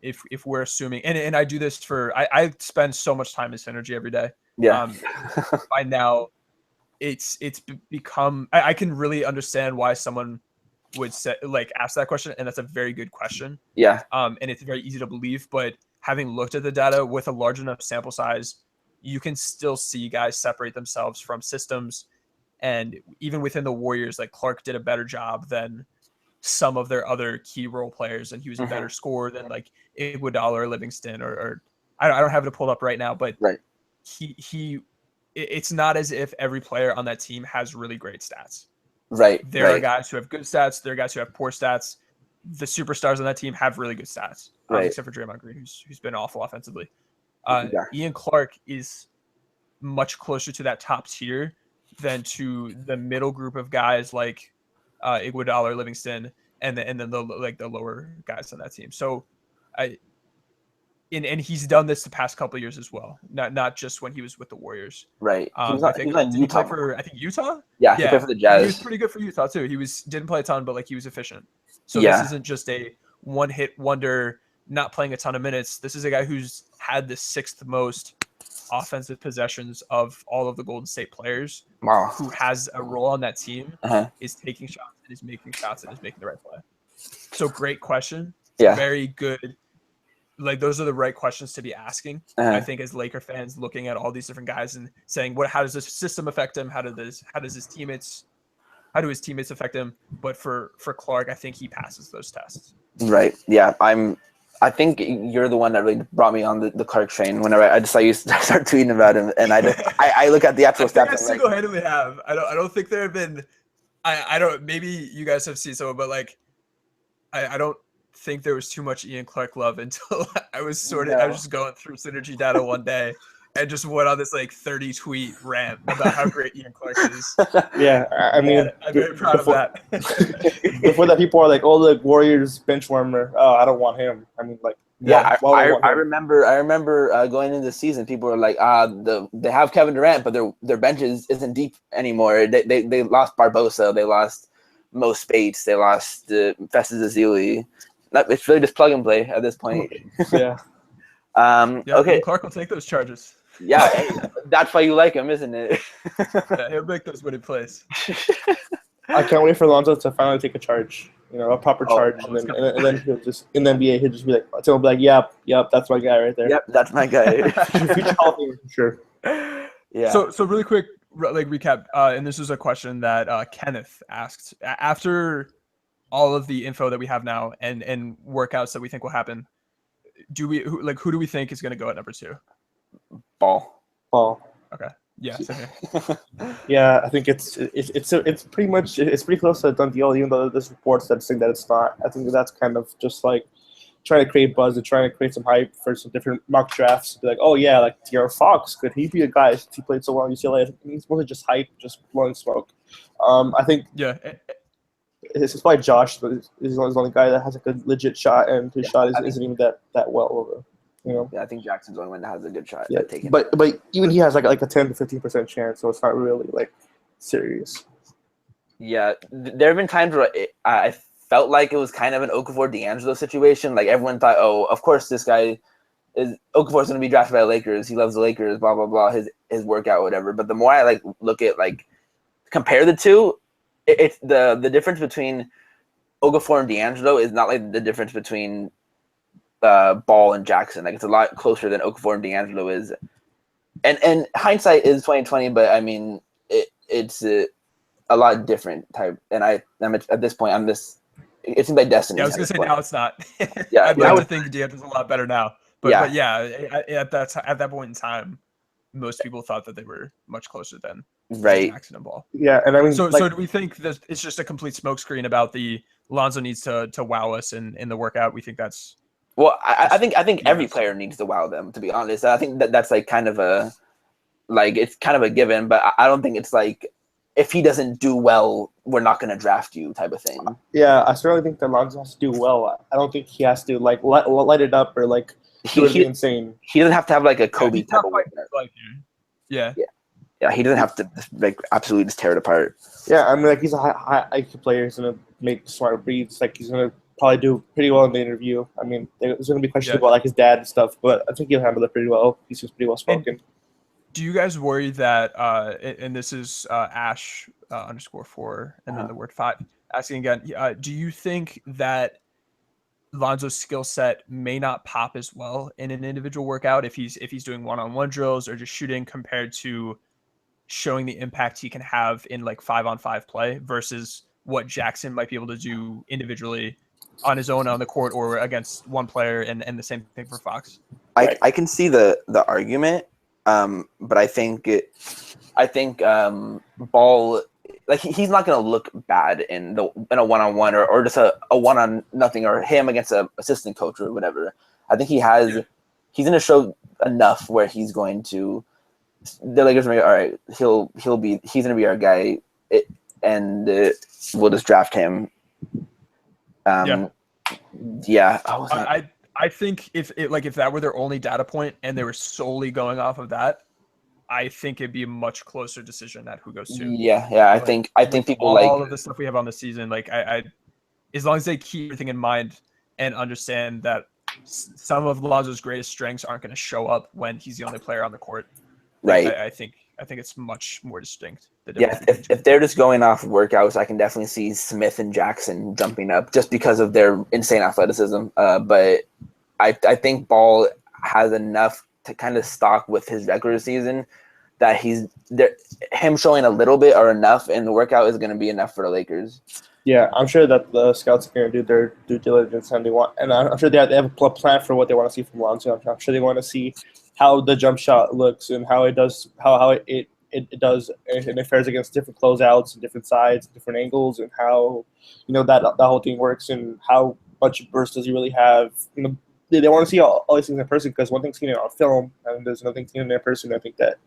if we're assuming, and I do this I spend so much time in Synergy every day. Yeah. By now, it's become, I can really understand why someone would ask that question, and that's a very good question. Yeah. And it's very easy to believe, but having looked at the data with a large enough sample size, you can still see guys separate themselves from systems. And even within the Warriors, like Clark did a better job than some of their other key role players, and he was a better scorer than like Iguodala or Livingston or I don't have it pulled up right now, but right. It's not as if every player on that team has really great stats. Right. There are guys who have good stats. There are guys who have poor stats. The superstars on that team have really good stats, except for Draymond Green, who's been awful offensively. Ian Clark is much closer to that top tier than to the middle group of guys like Iguodala or Livingston, and then the lower guys on that team. So, and he's done this the past couple of years as well, not just when he was with the Warriors. Right. He was on Utah. He played for Utah. Yeah, he played for the Jazz. He was pretty good for Utah too. Didn't play a ton, but like he was efficient. So this isn't just a one-hit wonder, not playing a ton of minutes. This is a guy who's had the 6th most offensive possessions of all of the Golden State players. Wow. Who has a role on that team, is taking shots and is making shots and is making the right play. So great question. Yeah. Very good. Like those are the right questions to be asking. I think as Laker fans looking at all these different guys and saying, how does this system affect him? How do his teammates affect him? But for Clark, I think he passes those tests. Right. Yeah. I think you're the one that really brought me on the Clark train. Whenever I used to start tweeting about him, and I look at the actual stats. I single-handedly have. I don't think there have been. I don't. Maybe you guys have seen some, but like, I don't think there was too much Ian Clark love until I was just going through Synergy data one day, and just went on this like 30-tweet rant about how great Ian Clark is. Yeah, I mean, I'm very proud of that. Before that, people are like, "Oh, the Warriors bench warmer. Oh, I don't want him." I mean, like, Yeah, why would I him? remember going into the season, people were like, they have Kevin Durant, but their bench isn't deep anymore. They lost Barbosa, they lost Mo Spates, they lost Festus Ezeli. It's really just plug and play at this point. Yeah. Yeah, Okay. Clark will take those charges. Yeah, that's why you like him, isn't it? Yeah, he'll make those when he plays. I can't wait for Lonzo to finally take a charge. You know, a proper charge, and then he'll just in the NBA he'll just be like, so he'll be like, yep, that's my guy right there. Yep, that's my guy. Future Hall of Famer for sure. Yeah. So really quick, like recap, and this is a question that Kenneth asked after all of the info that we have now and workouts that we think will happen. Who do we think is going to go at number 2? Ball. Okay. Yeah. Yeah, I think it's pretty much pretty close to a done deal. Even though there's reports that saying that it's not. I think that's kind of just like trying to create buzz and trying to create some hype for some different mock drafts. Be like, oh yeah, like De'Aaron Fox, could he be a guy since he played so well at UCLA? I think it's mostly just hype, just blowing smoke. I think it's probably Josh is the only guy that has like a legit shot, and his shot isn't even that well over. You know? Yeah, I think Jackson's the only one that has a good shot. Yeah, but even he has like a 10 to 15% chance, so it's not really like serious. Yeah, there have been times where I felt like it was kind of an Okafor D'Angelo situation. Like everyone thought, oh, of course this guy is Okafor's going to be drafted by the Lakers. He loves the Lakers. Blah blah blah. His workout, whatever. But the more I like look at like compare the two, it's the difference between Okafor and D'Angelo is not like the difference between Ball and Jackson. Like it's a lot closer than Okafor and D'Angelo is, and hindsight is 2020. But I mean, it's a lot different type. And I'm at this point, I'm just. It seems like destiny. Yeah, I was gonna say now it's not. Yeah, I'd like to think D'Angelo's a lot better now. But at that point in time, most people thought that they were much closer than Jackson and Ball. Yeah, and I mean, so do we think that it's just a complete smokescreen about the Lonzo needs to wow us in the workout? We think that's. Well, I think every player needs to wow them. To be honest, I think that's like kind of it's kind of a given. But I don't think it's like if he doesn't do well, we're not going to draft you type of thing. Yeah, I certainly think that Lonzo has to do well. I don't think he has to like light it up or like do it insane. He doesn't have to have like a Kobe type of workout. Yeah. He doesn't have to like absolutely just tear it apart. Yeah, I mean, like he's a high IQ player. He's gonna make smart reads. Like he's gonna probably do pretty well in the interview. I mean, there's gonna be questions about like his dad and stuff, but I think he'll handle it pretty well. He's just pretty well spoken. Do you guys worry that? And this is Ash _4 and then the word 5 asking again. Do you think that Lonzo's skill set may not pop as well in an individual workout if he's doing one-on-one drills or just shooting compared to showing the impact he can have in like 5-on-5 play versus what Jackson might be able to do individually on his own on the court or against one player, and the same thing for Fox? I can see the argument, but I think Ball, like he's not going to look bad in a one-on-one or just a one-on-nothing or him against an assistant coach or whatever. I think he's going to show enough where he's going to. The Lakers are all right. He's going to be our guy, and we'll just draft him. I think if that were their only data point and they were solely going off of that, I think it'd be a much closer decision at who goes to. Yeah. I think people all like all of the stuff we have on the season. Like I as long as they keep everything in mind and understand that some of Lonzo's greatest strengths aren't going to show up when he's the only player on the court. Right. I think it's much more distinct. Yeah, if they're just going off workouts, I can definitely see Smith and Jackson jumping up just because of their insane athleticism. But I think Ball has enough to kind of stock with his regular season that him showing a little bit or enough in the workout is going to be enough for the Lakers. Yeah, I'm sure that the scouts are going to do their due diligence and I'm sure they have a plan for what they want to see from Lonzo. I'm sure they want to see how the jump shot looks and how it does, how it does and it fares against different closeouts and different sides, different angles, and how that whole thing works and how much burst does he really have. they want to see all these things in person, because one thing's seeing it on film and there's another thing seeing it in person. I think that,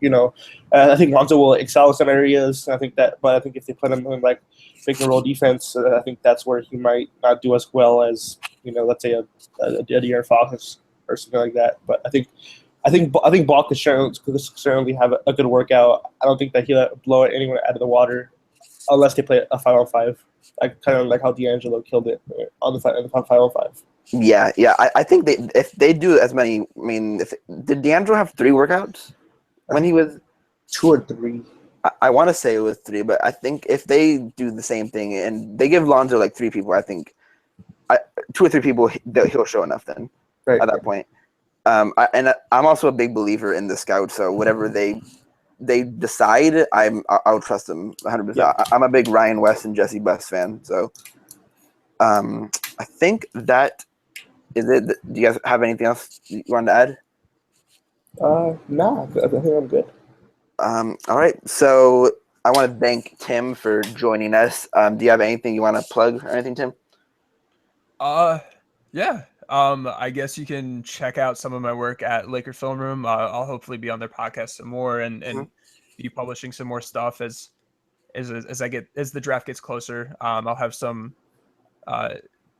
I think Lonzo will excel in some areas. I think that, but I think if they put him in like pick and roll defense, I think that's where he might not do as well as, let's say a De'Aaron Fox or something like that. But I think Ball could certainly have a good workout. I don't think that he'll blow anyone out of the water unless they play a 5-on-5, like kind of like how D'Angelo killed it on the 5-on-5. Yeah. I think if they do as many, did D'Angelo have 3 workouts when he was 2 or 3? I want to say it was 3, but I think if they do the same thing and they give Lonzo like 3 people, I think 2 or 3 people he'll show enough then at that point. I'm also a big believer in the scouts, so whatever they decide, I'll trust them 100%. Yeah. I'm a big Ryan West and Jesse Buss fan, so I think that is it. Do you guys have anything else you wanted to add? No, I think I'm good. All right, so I want to thank Tim for joining us. Do you have anything you want to plug or anything, Tim? Yeah. I guess you can check out some of my work at Laker Film Room. I'll hopefully be on their podcast some more and be publishing some more stuff as the draft gets closer. I'll have some.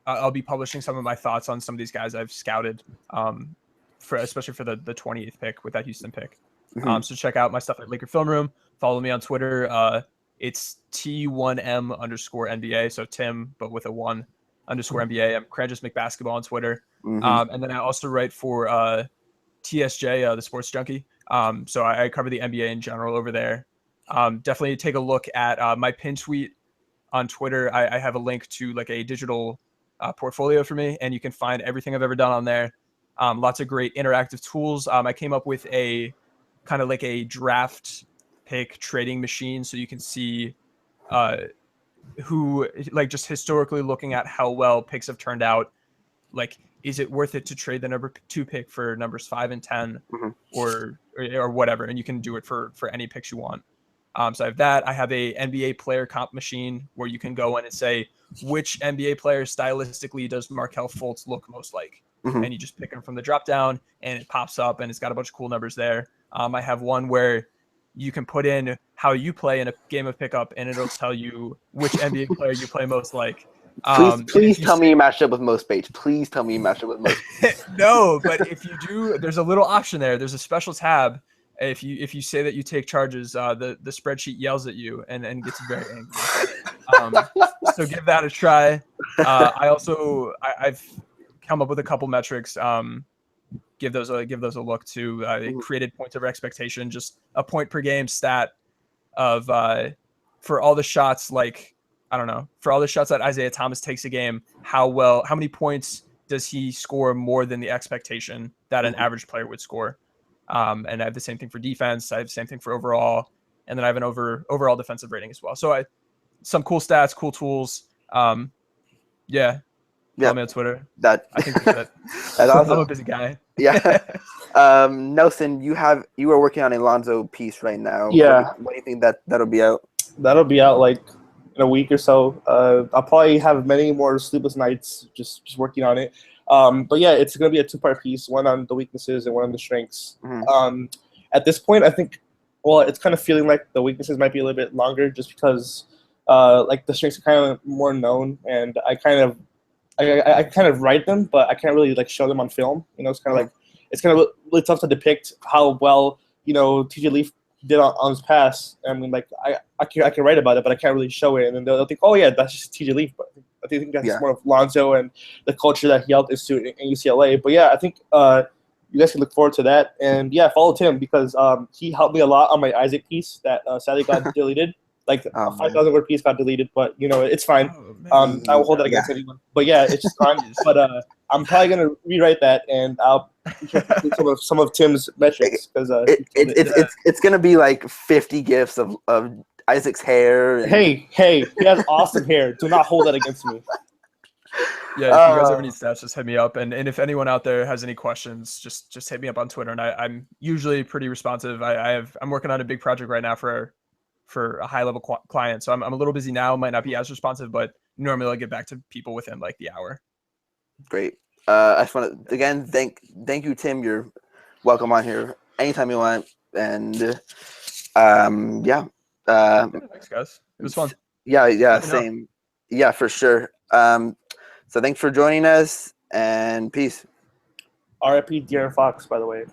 I'll be publishing some of my thoughts on some of these guys I've scouted, especially for the 28th pick with that Houston pick. So check out my stuff at Laker Film Room. Follow me on Twitter. It's T1M_NBA. So Tim, but with a 1 _NBA. I'm Cranjis McBasketball on Twitter. And then I also write for TSJ, the Sports Junkie. So I cover the NBA in general over there. Definitely take a look at my pin tweet on Twitter. I have a link to like a digital portfolio for me, and you can find everything I've ever done on there. Lots of great interactive tools. I came up with a kind of like a draft pick trading machine, so you can see who, like, just historically looking at how well picks have turned out. Like, is it worth it to trade the number 2 pick for numbers 5 and 10 or whatever? And you can do it for any picks you want. So I have that. I have a NBA player comp machine where you can go in and say, which NBA player stylistically does Markelle Fultz look most like? And you just pick them from the drop down and it pops up and it's got a bunch of cool numbers there. I have one where you can put in how you play in a game of pickup and it'll tell you which NBA player you play most like. Please tell me you matched up with most Bates. Please tell me you matched up with most. No, but if you do, there's a little option there. There's a special tab. If you say that you take charges, the spreadsheet yells at you and gets very angry. So give that a try. I've come up with a couple metrics. Give those a look too. Created points over expectation, just a point per game stat of for all the shots. Like, I don't know, for all the shots that Isaiah Thomas takes a game, how many points does he score more than the expectation that an average player would score? And I have the same thing for defense. I have the same thing for overall, and then I have an overall defensive rating as well. So some cool stats, cool tools. Yeah. Follow me on Twitter. I think that's awesome. I'm a busy guy. Yeah. Nelson, you are working on a Lonzo piece right now. Yeah. What do you think that'll be out? That'll be out like in a week or so. I'll probably have many more sleepless nights just working on it. But yeah, it's going to be a 2-part piece, one on the weaknesses and one on the strengths. At this point, I think, it's kind of feeling like the weaknesses might be a little bit longer just because like the strengths are kind of more known, and I kind of write them, but I can't really like show them on film. It's kind of really tough to depict how well TJ Leaf did on his pass. I mean, like I can write about it, but I can't really show it, and then they'll think, oh yeah, that's just TJ Leaf. But I think that's more of Lonzo and the culture that he helped institute in UCLA. But yeah, I think you guys can look forward to that, and yeah, follow Tim because he helped me a lot on my Isaac piece that sadly got deleted. Like a 5,000 word piece got deleted, but it's fine. I will hold that against anyone. But yeah, it's just fine. But I'm probably gonna rewrite that, and I'll some of Tim's metrics because it's gonna be like 50 gifs of Isaac's hair. Hey, he has awesome hair. Do not hold that against me. Yeah, if you guys ever need stats, just hit me up. And if anyone out there has any questions, just hit me up on Twitter. And I'm usually pretty responsive. I'm working on a big project right now for a high level client. So I'm a little busy now, might not be as responsive, but normally I'll get back to people within like the hour. Great. I just want to again thank you, Tim. You're welcome on here anytime you want. And yeah. Thanks, guys. It was fun. Yeah, Let me know. same. Yeah, for sure. So thanks for joining us, and peace. R.I.P. De'Aaron Fox, by the way.